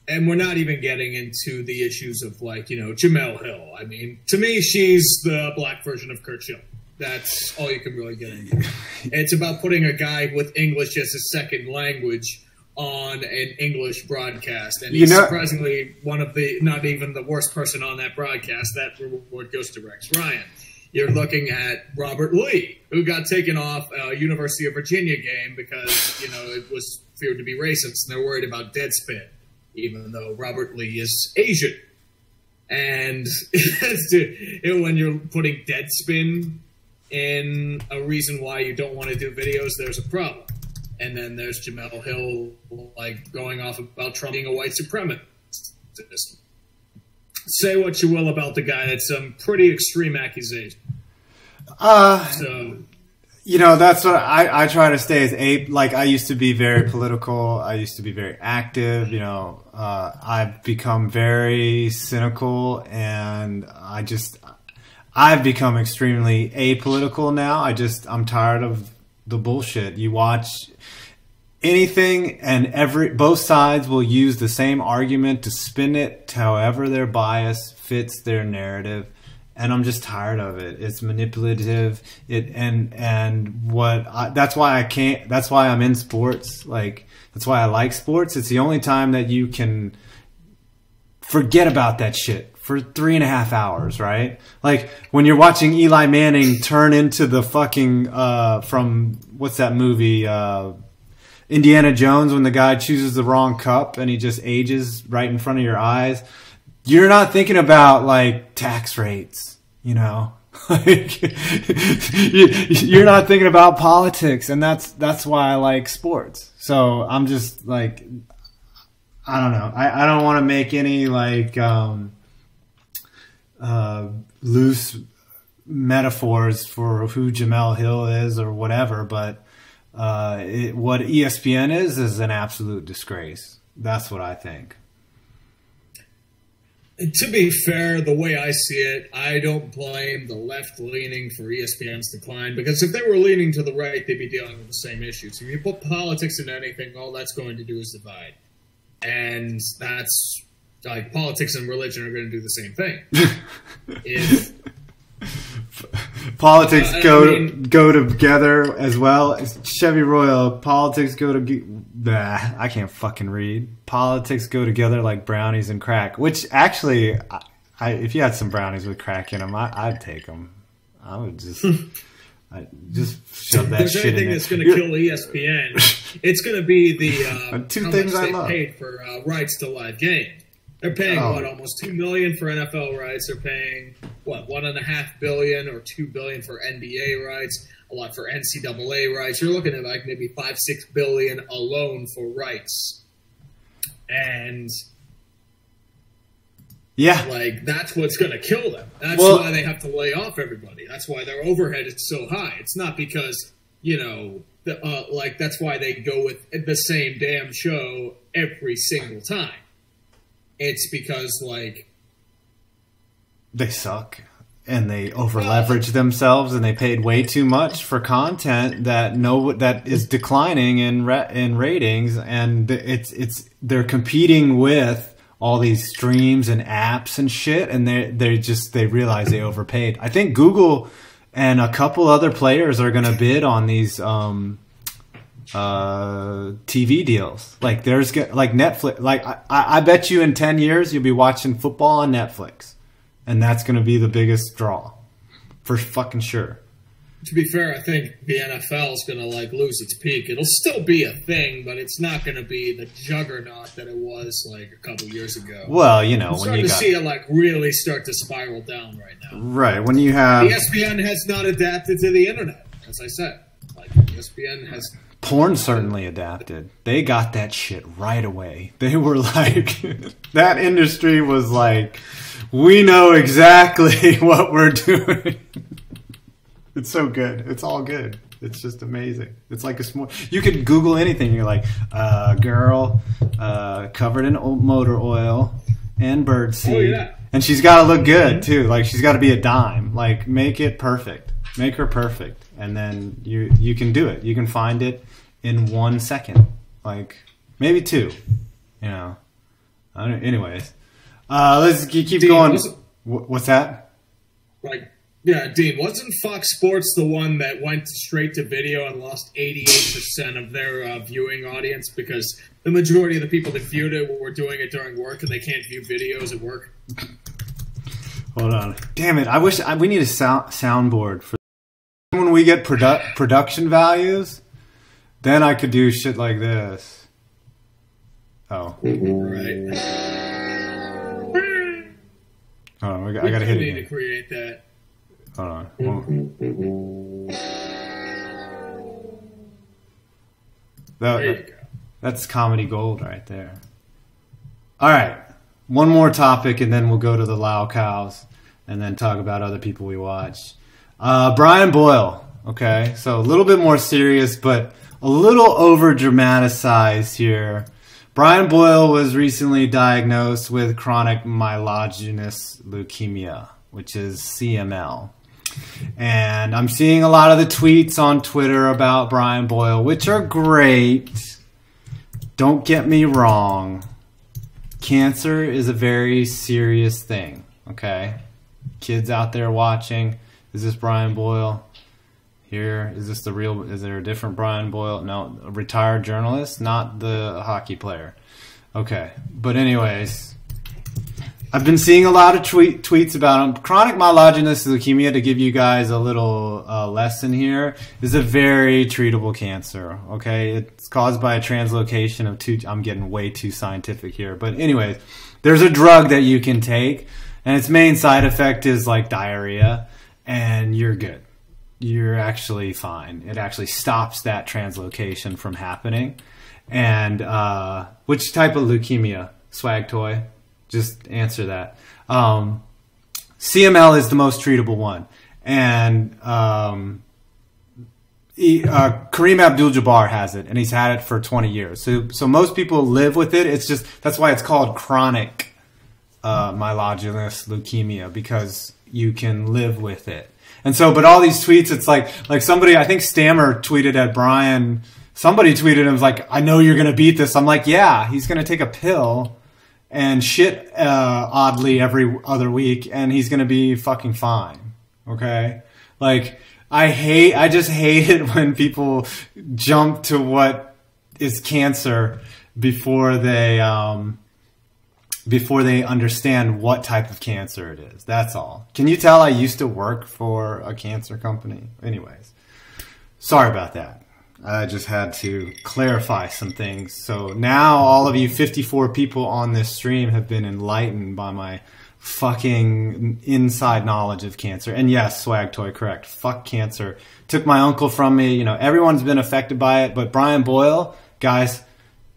Speaker 2: and we're not even getting into the issues of, like, you know, Jamel Hill. I mean, to me, she's the black version of Kurt Schilling. That's all you can really get into. It's about putting a guy with English as a second language on an English broadcast. And he's surprisingly one of the, not even the worst person on that broadcast. That reward goes to Rex Ryan. You're looking at Robert Lee, who got taken off a University of Virginia game because, you know, it was feared to be racist, and they're worried about Deadspin, even though Robert Lee is Asian. And when you're putting Deadspin in a reason why you don't want to do videos, there's a problem. And then there's Jamel Hill, like, going off about Trump being a white supremacist. Say what you will about the guy. That's some pretty extreme accusation.
Speaker 1: You know, that's what I try to stay as like, I used to be very political. I used to be very active. You know, I've become very cynical, and I've become extremely apolitical now. I'm tired of the bullshit. You watch anything, and both sides will use the same argument to spin it however their bias fits their narrative, and I'm just tired of it. It's manipulative. That's why I'm in sports. Like, that's why I like sports. It's the only time that you can forget about that shit for 3.5 hours, right? Like when you're watching Eli Manning turn into the fucking from what's that movie? Indiana Jones, when the guy chooses the wrong cup and he just ages right in front of your eyes. You're not thinking about, like, tax rates, you know? Like, you're not thinking about politics, and that's why I like sports. So I'm just like, I don't know. I don't want to make any, like, loose metaphors for who Jamel Hill is or whatever, but What ESPN is an absolute disgrace. That's what I think.
Speaker 2: To be fair, the way I see it, I don't blame the left leaning for ESPN's decline, because if they were leaning to the right, they'd be dealing with the same issues. If you put politics into anything, all that's going to do is divide. And that's like politics and religion are going to do the same thing. If
Speaker 1: politics go together as well. Chevy Royal, politics go to. I can't fucking read. Politics go together like brownies and crack. Which actually, if you had some brownies with crack in them, I'd take them. I would just shove that
Speaker 2: there's
Speaker 1: shit in
Speaker 2: anything
Speaker 1: there.
Speaker 2: that's going to kill ESPN, it's going to be the
Speaker 1: two
Speaker 2: how
Speaker 1: things
Speaker 2: much
Speaker 1: I
Speaker 2: they
Speaker 1: love.
Speaker 2: paid for rights to live games. They're paying almost $2 million for NFL rights. They're paying $1.5 billion or $2 billion for NBA rights. A lot for NCAA rights. You're looking at like maybe $5-6 billion alone for rights, and
Speaker 1: yeah,
Speaker 2: like that's what's going to kill them. That's why they have to lay off everybody. That's why their overhead is so high. It's not because like that's why they go with the same damn show every single time. It's because, like,
Speaker 1: they suck and they over leverage themselves, and they paid way too much for content that is declining in ratings, and they're competing with all these streams and apps and shit, and they realize they overpaid. I think Google and a couple other players are going to bid on these TV deals. Like there's like Netflix. Like I bet you in 10 years you'll be watching football on Netflix, and that's going to be the biggest draw for fucking sure.
Speaker 2: To be fair, I think the NFL is going to like lose its peak. It'll still be a thing, but it's not going to be the juggernaut that it was like a couple years ago.
Speaker 1: Well,
Speaker 2: I'm
Speaker 1: when
Speaker 2: starting
Speaker 1: you
Speaker 2: to see it like really start to spiral down right now.
Speaker 1: Right, when you have
Speaker 2: ESPN has not adapted to the internet, as I said. Like ESPN has.
Speaker 1: Porn certainly adapted. They got that shit right away. They were like, that industry was like, we know exactly what we're doing. It's so good. It's all good. It's just amazing. It's like you could Google anything. You're like, girl covered in motor oil and birdseed.
Speaker 2: Oh, yeah.
Speaker 1: And she's got to look good, too. Like, she's got to be a dime. Like, make it perfect. Make her perfect. And then you can do it. You can find it in 1 second. Like, maybe 2. Anyways. Let's keep going. What's that?
Speaker 2: Like, yeah, Dean, wasn't Fox Sports the one that went straight to video and lost 88% of their viewing audience because the majority of the people that viewed it were doing it during work and they can't view videos at work?
Speaker 1: Hold on. Damn it. We need a soundboard for when we get production values, then I could do shit like this. Oh.
Speaker 2: Right.
Speaker 1: Hold on. I gotta hit it.
Speaker 2: We need to create that.
Speaker 1: Hold on. That's comedy gold right there. All right. One more topic, and then we'll go to the Lao Cows, and then talk about other people we watch. Brian Boyle. Okay, so a little bit more serious, but a little over dramatized here. Brian Boyle was recently diagnosed with chronic myelogenous leukemia, which is CML. And I'm seeing a lot of the tweets on Twitter about Brian Boyle, which are great. Don't get me wrong. Cancer is a very serious thing, okay? Kids out there watching, is this Brian Boyle? Here, is this the real, is there a different Brian Boyle? No, a retired journalist, not the hockey player. Okay, but anyways, I've been seeing a lot of tweets about him. Chronic myelogenous leukemia, to give you guys a little lesson here, is a very treatable cancer, okay? It's caused by a translocation of I'm getting way too scientific here, but anyways, there's a drug that you can take, and its main side effect is like diarrhea, and you're good. You're actually fine. It actually stops that translocation from happening. And which type of leukemia? Swag toy? Just answer that. CML is the most treatable one. And Kareem Abdul-Jabbar has it, and he's had it for 20 years. So most people live with it. It's just that's why it's called chronic myelogenous leukemia, because you can live with it. And so, but all these tweets, it's like somebody, I think Stammer tweeted at Brian. Somebody tweeted him was like, "I know you're gonna beat this." I'm like, "Yeah, he's gonna take a pill and shit oddly every other week, and he's gonna be fucking fine." Okay, like. I just hate it when people jump to what is cancer before they understand what type of cancer it is. That's all. Can you tell I used to work for a cancer company? Anyways, sorry about that. I just had to clarify some things. So now all of you 54 people on this stream have been enlightened by my fucking inside knowledge of cancer. And yes, Swag Toy, correct. Fuck cancer. Took my uncle from me. You know, everyone's been affected by it. But Brian Boyle, guys,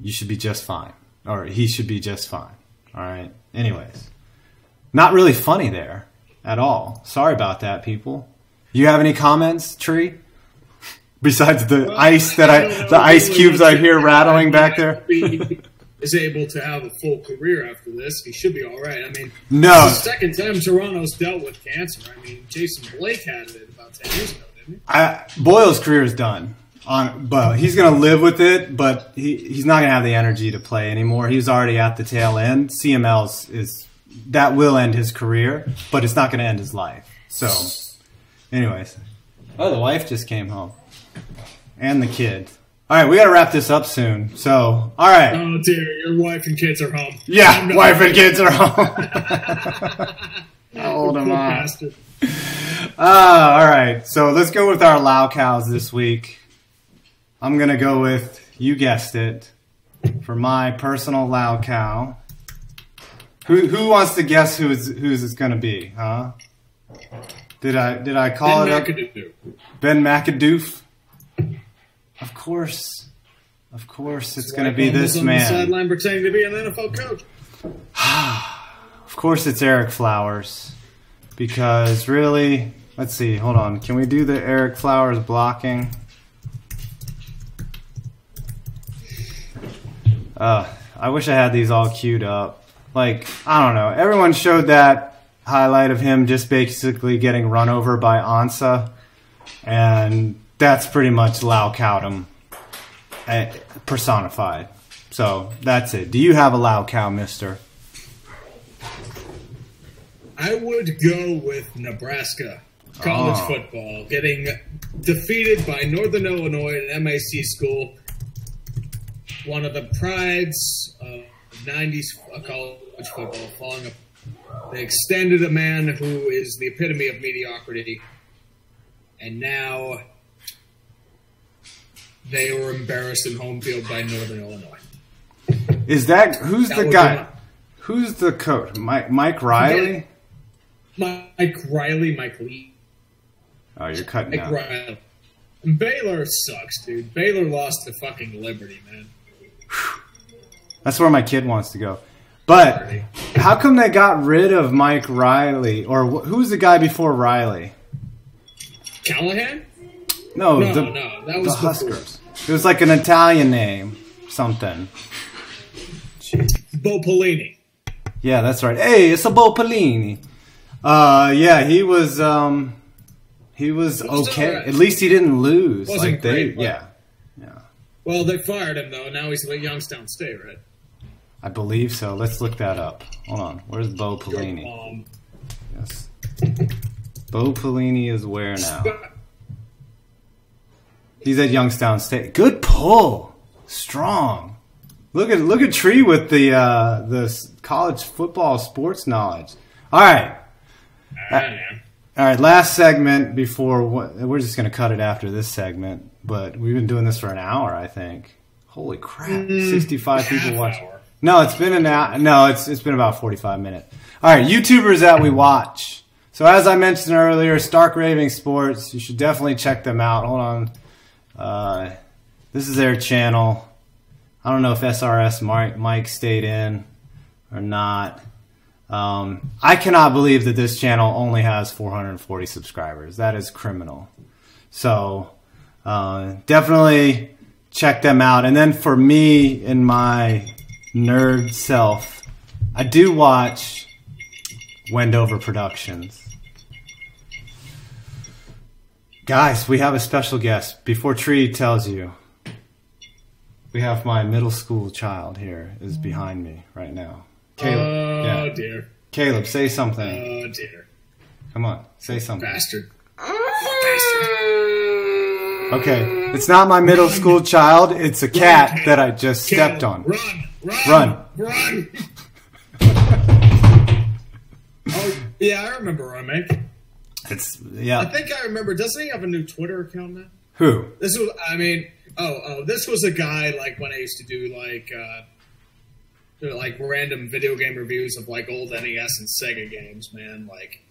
Speaker 1: you should be just fine. Or he should be just fine. All right? Anyways. Not really funny there at all. Sorry about that, people. You have any comments, Tree? Besides the ice cubes I hear rattling back there?
Speaker 2: Is able to have a full career after this, he should be all right. I mean,
Speaker 1: no.
Speaker 2: It's the second time Toronto's dealt with cancer. I mean, Jason Blake had it about 10 years ago, didn't he?
Speaker 1: Boyle's career is done. But he's going to live with it, but he's not going to have the energy to play anymore. He's already at the tail end. CML's that will end his career, but it's not going to end his life. So, anyways. Oh, the wife just came home. And the kid. All right, we got to wrap this up soon. So, all right.
Speaker 2: Oh, dear. Your wife and kids are home.
Speaker 1: Yeah, wife and kids are home. How old am I? All right. So, let's go with our Lao cows this week. I'm going to go with, you guessed it, for my personal Lao cow. Who wants to guess who's it's going to be, huh? Did I call
Speaker 2: Ben
Speaker 1: it
Speaker 2: McAdoo.
Speaker 1: Ben McAdoof? Of course, it's going to be this man.
Speaker 2: On the sideline pretending to be an NFL coach.
Speaker 1: Of course, it's Eric Flowers, because really, let's see. Hold on, can we do the Eric Flowers blocking? I wish I had these all queued up. Like, I don't know. Everyone showed that highlight of him just basically getting run over by Ansa, and that's pretty much Lau Cowdom personified. So that's it. Do you have a Lau Cow, mister?
Speaker 2: I would go with Nebraska college football, getting defeated by Northern Illinois, an MAC school, one of the prides of 90s college football, falling up. They extended a man who is the epitome of mediocrity, and now they were embarrassed in home field by Northern Illinois.
Speaker 1: Is that who's the guy? Who's the coach? Mike Riley?
Speaker 2: Mike Riley, Mike Lee.
Speaker 1: Oh, you're cutting out.
Speaker 2: Riley. Baylor sucks, dude. Baylor lost to fucking Liberty, man.
Speaker 1: That's where my kid wants to go. But how come they got rid of Mike Riley? Or who's the guy before Riley?
Speaker 2: Callahan?
Speaker 1: No,
Speaker 2: that was
Speaker 1: the Huskers. It was like an Italian name, something.
Speaker 2: Bo Pelini.
Speaker 1: Yeah, that's right. Hey, it's a Bo Pelini. Yeah, he was okay. Right. At least he didn't lose.
Speaker 2: Wasn't great,
Speaker 1: yeah.
Speaker 2: Well, they fired him though. Now he's at Youngstown State, right?
Speaker 1: I believe so. Let's look that up. Hold on. Where's Bo Pelini? Yes. Bo Pelini is where now? He's at Youngstown State. Good pull. Strong. Look at Tree with the college football sports knowledge. All right. All right, last segment before we're just going to cut it after this segment, but we've been doing this for an hour, I think. Holy crap. 65 people watching. No, it's been an hour. No, it's been about 45 minutes. All right, YouTubers that we watch. So as I mentioned earlier, Stark Raving Sports, you should definitely check them out. Hold on. This is their channel. I don't know if SRS Mike stayed in or not. I cannot believe that this channel only has 440 subscribers. That is criminal. So Definitely check them out. And then for me and my nerd self, I do watch Wendover Productions. Guys, we have a special guest. Before Tree tells you, we have my middle school child here is behind me right now.
Speaker 2: Caleb. Dear.
Speaker 1: Caleb, say something.
Speaker 2: Oh, dear.
Speaker 1: Come on, say something.
Speaker 2: Bastard.
Speaker 1: Okay, it's not my middle school child. It's a cat that I just stepped on.
Speaker 2: Run. Oh, yeah, I remember Romek.
Speaker 1: I
Speaker 2: think I remember. Doesn't he have a new Twitter account now?
Speaker 1: Who?
Speaker 2: This was a guy like when I used to do like random video game reviews of like old NES and Sega games, man. Like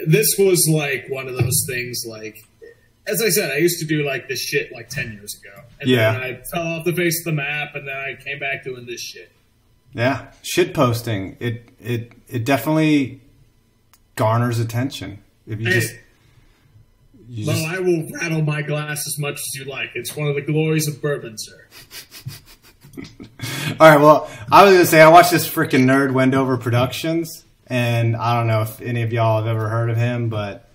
Speaker 2: this was like one of those things like, as I said, I used to do like this shit like 10 years ago. And then I fell off the face of the map and then I came back doing this shit.
Speaker 1: Yeah. Shit posting. It definitely garners attention. If you
Speaker 2: I will rattle my glass as much as you like. It's one of the glories of bourbon, sir.
Speaker 1: All right, well, I was going to say, I watched this freaking nerd Wendover Productions, and I don't know if any of y'all have ever heard of him, but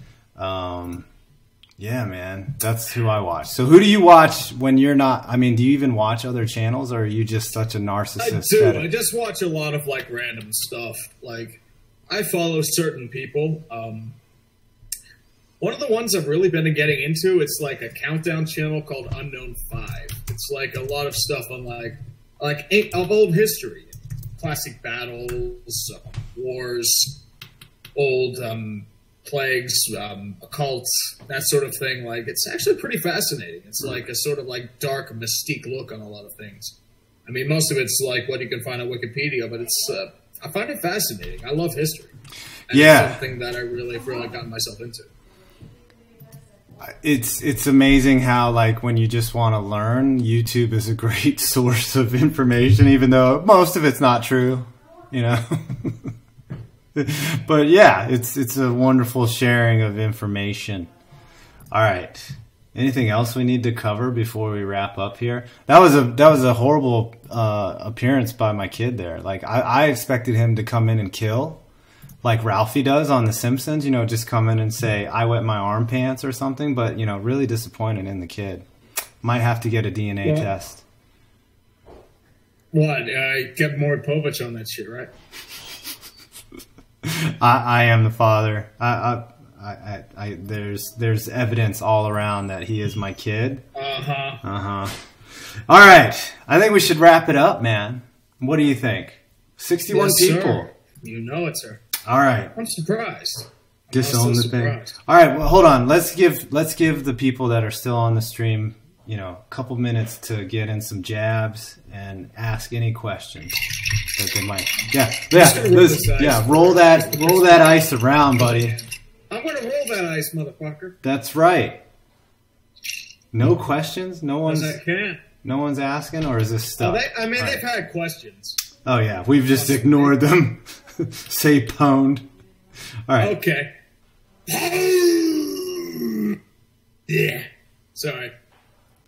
Speaker 1: yeah, man, that's who I watch. So who do you watch when you're not, I mean, do you even watch other channels, or are you just such a narcissist?
Speaker 2: I do. I just watch a lot of, like, random stuff. Like, I follow certain people. One of the ones I've really been getting into, it's like a countdown channel called Unknown 5. It's like a lot of stuff on like of old history, classic battles, wars, old plagues, occults, that sort of thing. Like, it's actually pretty fascinating. It's like a sort of like dark mystique look on a lot of things. I mean, most of it's like what you can find on Wikipedia, but it's I find it fascinating. I love history. And it's something that I really gotten myself into.
Speaker 1: It's amazing how, like, when you just want to learn, YouTube is a great source of information, even though most of it's not true, you know. But yeah, it's a wonderful sharing of information. All right, anything else we need to cover before we wrap up here? That was a horrible appearance by my kid there. Like, I expected him to come in and kill, like Ralphie does on The Simpsons, you know, just come in and say, I wet my arm pants or something, but, you know, really disappointed in the kid. Might have to get a DNA test.
Speaker 2: What? Get more Povich on that shit, right?
Speaker 1: I am the father. There's evidence all around that he is my kid. All right. I think we should wrap it up, man. What do you think? 61 people.
Speaker 2: Sir. You know it, sir.
Speaker 1: All right.
Speaker 2: I'm surprised.
Speaker 1: Disown the thing. All right. Well, hold on. Let's give the people that are still on the stream, you know, a couple minutes to get in some jabs and ask any questions that they might. Roll that ice around, buddy.
Speaker 2: I'm gonna roll that ice, motherfucker.
Speaker 1: That's right. No questions. No one's asking, or is this stuff?
Speaker 2: Well, they've had questions.
Speaker 1: Oh yeah, we've just ignored them. Say pwned. All right.
Speaker 2: Okay. Yeah. Sorry.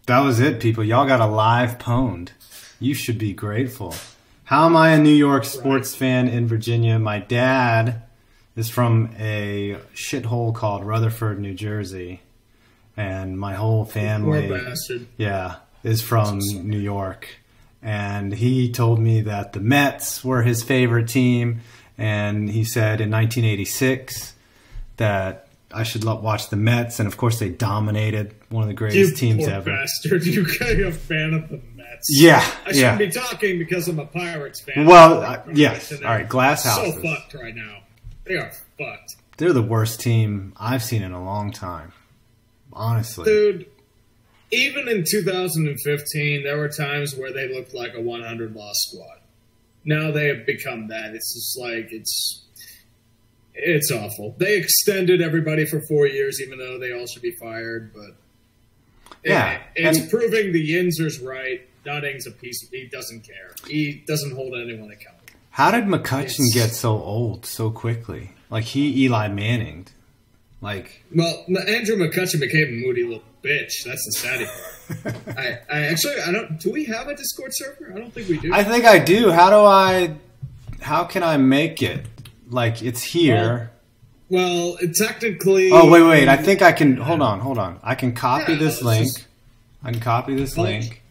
Speaker 1: That was it, people. Y'all got a live pwned. You should be grateful. How am I a New York sports fan in Virginia? My dad is from a shithole called Rutherford, New Jersey. And my whole family is from New York. And he told me that the Mets were his favorite team. And he said in 1986 that I should watch the Mets. And, of course, they dominated one of the greatest teams ever.
Speaker 2: Bastard. You are a fan of the Mets.
Speaker 1: Yeah.
Speaker 2: I shouldn't be talking because I'm a Pirates fan.
Speaker 1: Well, yes. All right, glass houses.
Speaker 2: So fucked right now. They are fucked.
Speaker 1: They're the worst team I've seen in a long time. Honestly.
Speaker 2: Dude, even in 2015, there were times where they looked like a 100-loss squad. Now they have become that. It's just like, it's awful. They extended everybody for 4 years, even though they all should be fired. But it's proving the Yinzer's right. Dunning's a piece. He doesn't care. He doesn't hold anyone accountable.
Speaker 1: How did McCutcheon get so old so quickly? Like, he Eli Manning'd. Like,
Speaker 2: well, Andrew McCutcheon became a moody little bitch bitch. That's the sad part. I don't. Do we have a Discord server? I don't think we do.
Speaker 1: I think I do. How can I make it? Like, it's here.
Speaker 2: Well, technically...
Speaker 1: Oh, wait. I think I can... Hold on. I can copy this link. I can copy this link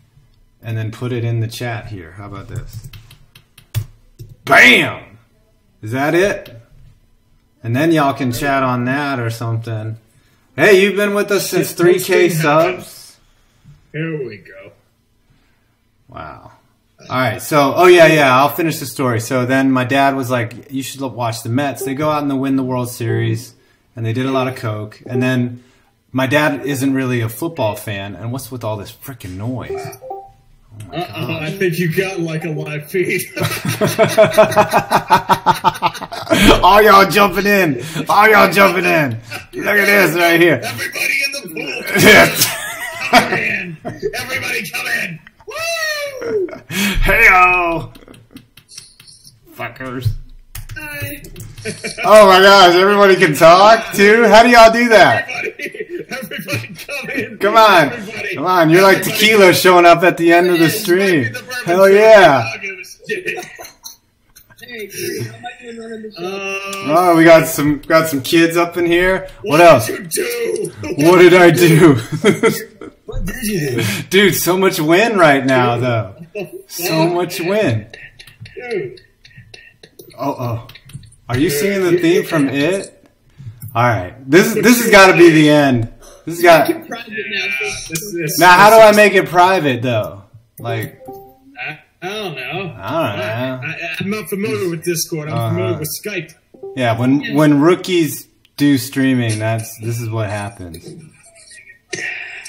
Speaker 1: and then put it in the chat here. How about this? Bam! Is that it? And then y'all can chat on that or something. Hey, you've been with us since 3K subs?
Speaker 2: Here we go.
Speaker 1: Wow. All right, so, I'll finish the story. So then my dad was like, you should watch the Mets. They go out and they win the World Series, and they did a lot of coke. And then my dad isn't really a football fan, and what's with all this freaking noise? Oh
Speaker 2: I think you got like a live feed.
Speaker 1: All y'all jumping in. Look at this right here.
Speaker 2: Everybody in the pool. Come in. Everybody come in. Woo!
Speaker 1: Hey-o! Fuckers.
Speaker 2: Hi.
Speaker 1: Oh my gosh, everybody can talk too? How do y'all do that?
Speaker 2: Everybody come in.
Speaker 1: Come on.
Speaker 2: Everybody.
Speaker 1: Come on, you're like tequila showing up at the end of the stream. Hell yeah. Oh, we got some kids up in here. What else?
Speaker 2: What did you do?
Speaker 1: What did I do?
Speaker 2: What did you do?
Speaker 1: Dude, so much wind right now, though. So much wind.
Speaker 2: Dude.
Speaker 1: Oh. Are you singing the theme from It? All right. This has got to be the end. This has got. Now, how do I make it private, though? Like.
Speaker 2: I don't know.
Speaker 1: I'm
Speaker 2: not familiar with Discord. I'm familiar with Skype.
Speaker 1: Yeah, when rookies do streaming, this is what happens.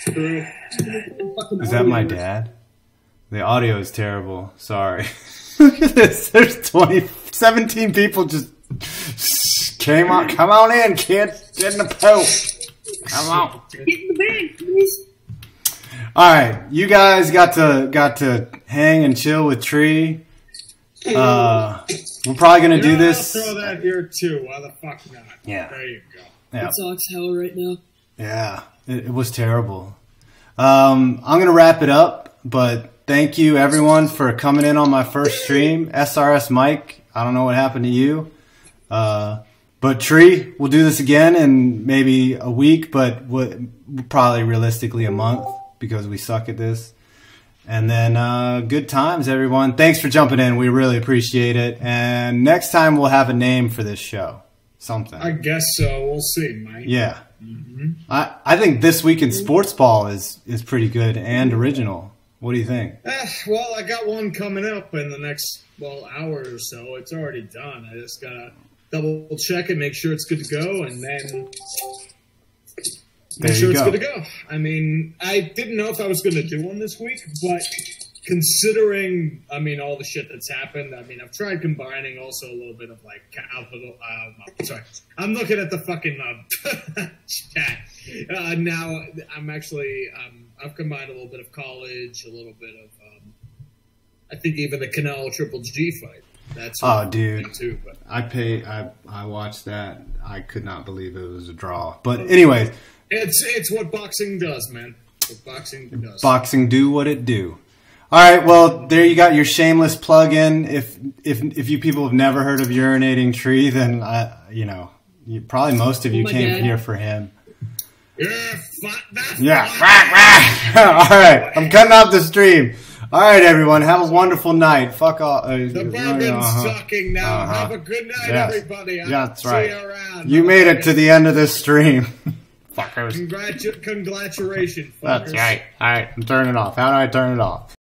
Speaker 1: Is that my dad? The audio is terrible. Sorry. Look at this. There's 17 people just come on in, kid. Get in the pool. Come on.
Speaker 3: Get in the bag, please.
Speaker 1: All right, you guys got to hang and chill with Tree. We're probably gonna do this.
Speaker 2: I'll throw that here too. Why the fuck not?
Speaker 1: Yeah.
Speaker 2: There you go.
Speaker 1: Yeah.
Speaker 3: It sucks hell right now.
Speaker 1: Yeah, it was terrible. I'm gonna wrap it up, but thank you everyone for coming in on my first stream. SRS Mike, I don't know what happened to you, but Tree, we'll do this again in maybe a week, but probably realistically a month because we suck at this. And then good times, everyone. Thanks for jumping in. We really appreciate it. And next time we'll have a name for this show. Something.
Speaker 2: I guess so. We'll see, Mike.
Speaker 1: Yeah.
Speaker 2: Mm-hmm.
Speaker 1: I think This Week in Sports Ball is pretty good and original. What do you think?
Speaker 2: Well, I got one coming up in the next, hour or so. It's already done. I just got to double check it, make sure it's good to go, and then make sure it's good to go. I mean, I didn't know if I was going to do one this week, but considering, all the shit that's happened, I've tried combining also a little bit of, sorry. I'm looking at the fucking chat. Now, I'm actually, I've combined a little bit of college, a little bit of, I think even the Canelo Triple G fight. That's
Speaker 1: dude.
Speaker 2: Too, but.
Speaker 1: I watched that. I could not believe it was a draw. But anyways.
Speaker 2: It's what boxing does, man. What boxing does.
Speaker 1: Boxing do what it do. All right, well, there you got your shameless plug-in. If you people have never heard of Urinatingtree, then probably most of you came here for him. Yeah. All right, I'm cutting off the stream. All right, everyone, have a wonderful night. Fuck all.
Speaker 2: The bourbon's sucking now. Have a good night, everybody.
Speaker 1: That's right.
Speaker 2: See you around.
Speaker 1: You made it to the end of this stream. Fuckers.
Speaker 2: Congratulations, fuckers.
Speaker 1: That's right. All right, I'm turning it off. How do I turn it off?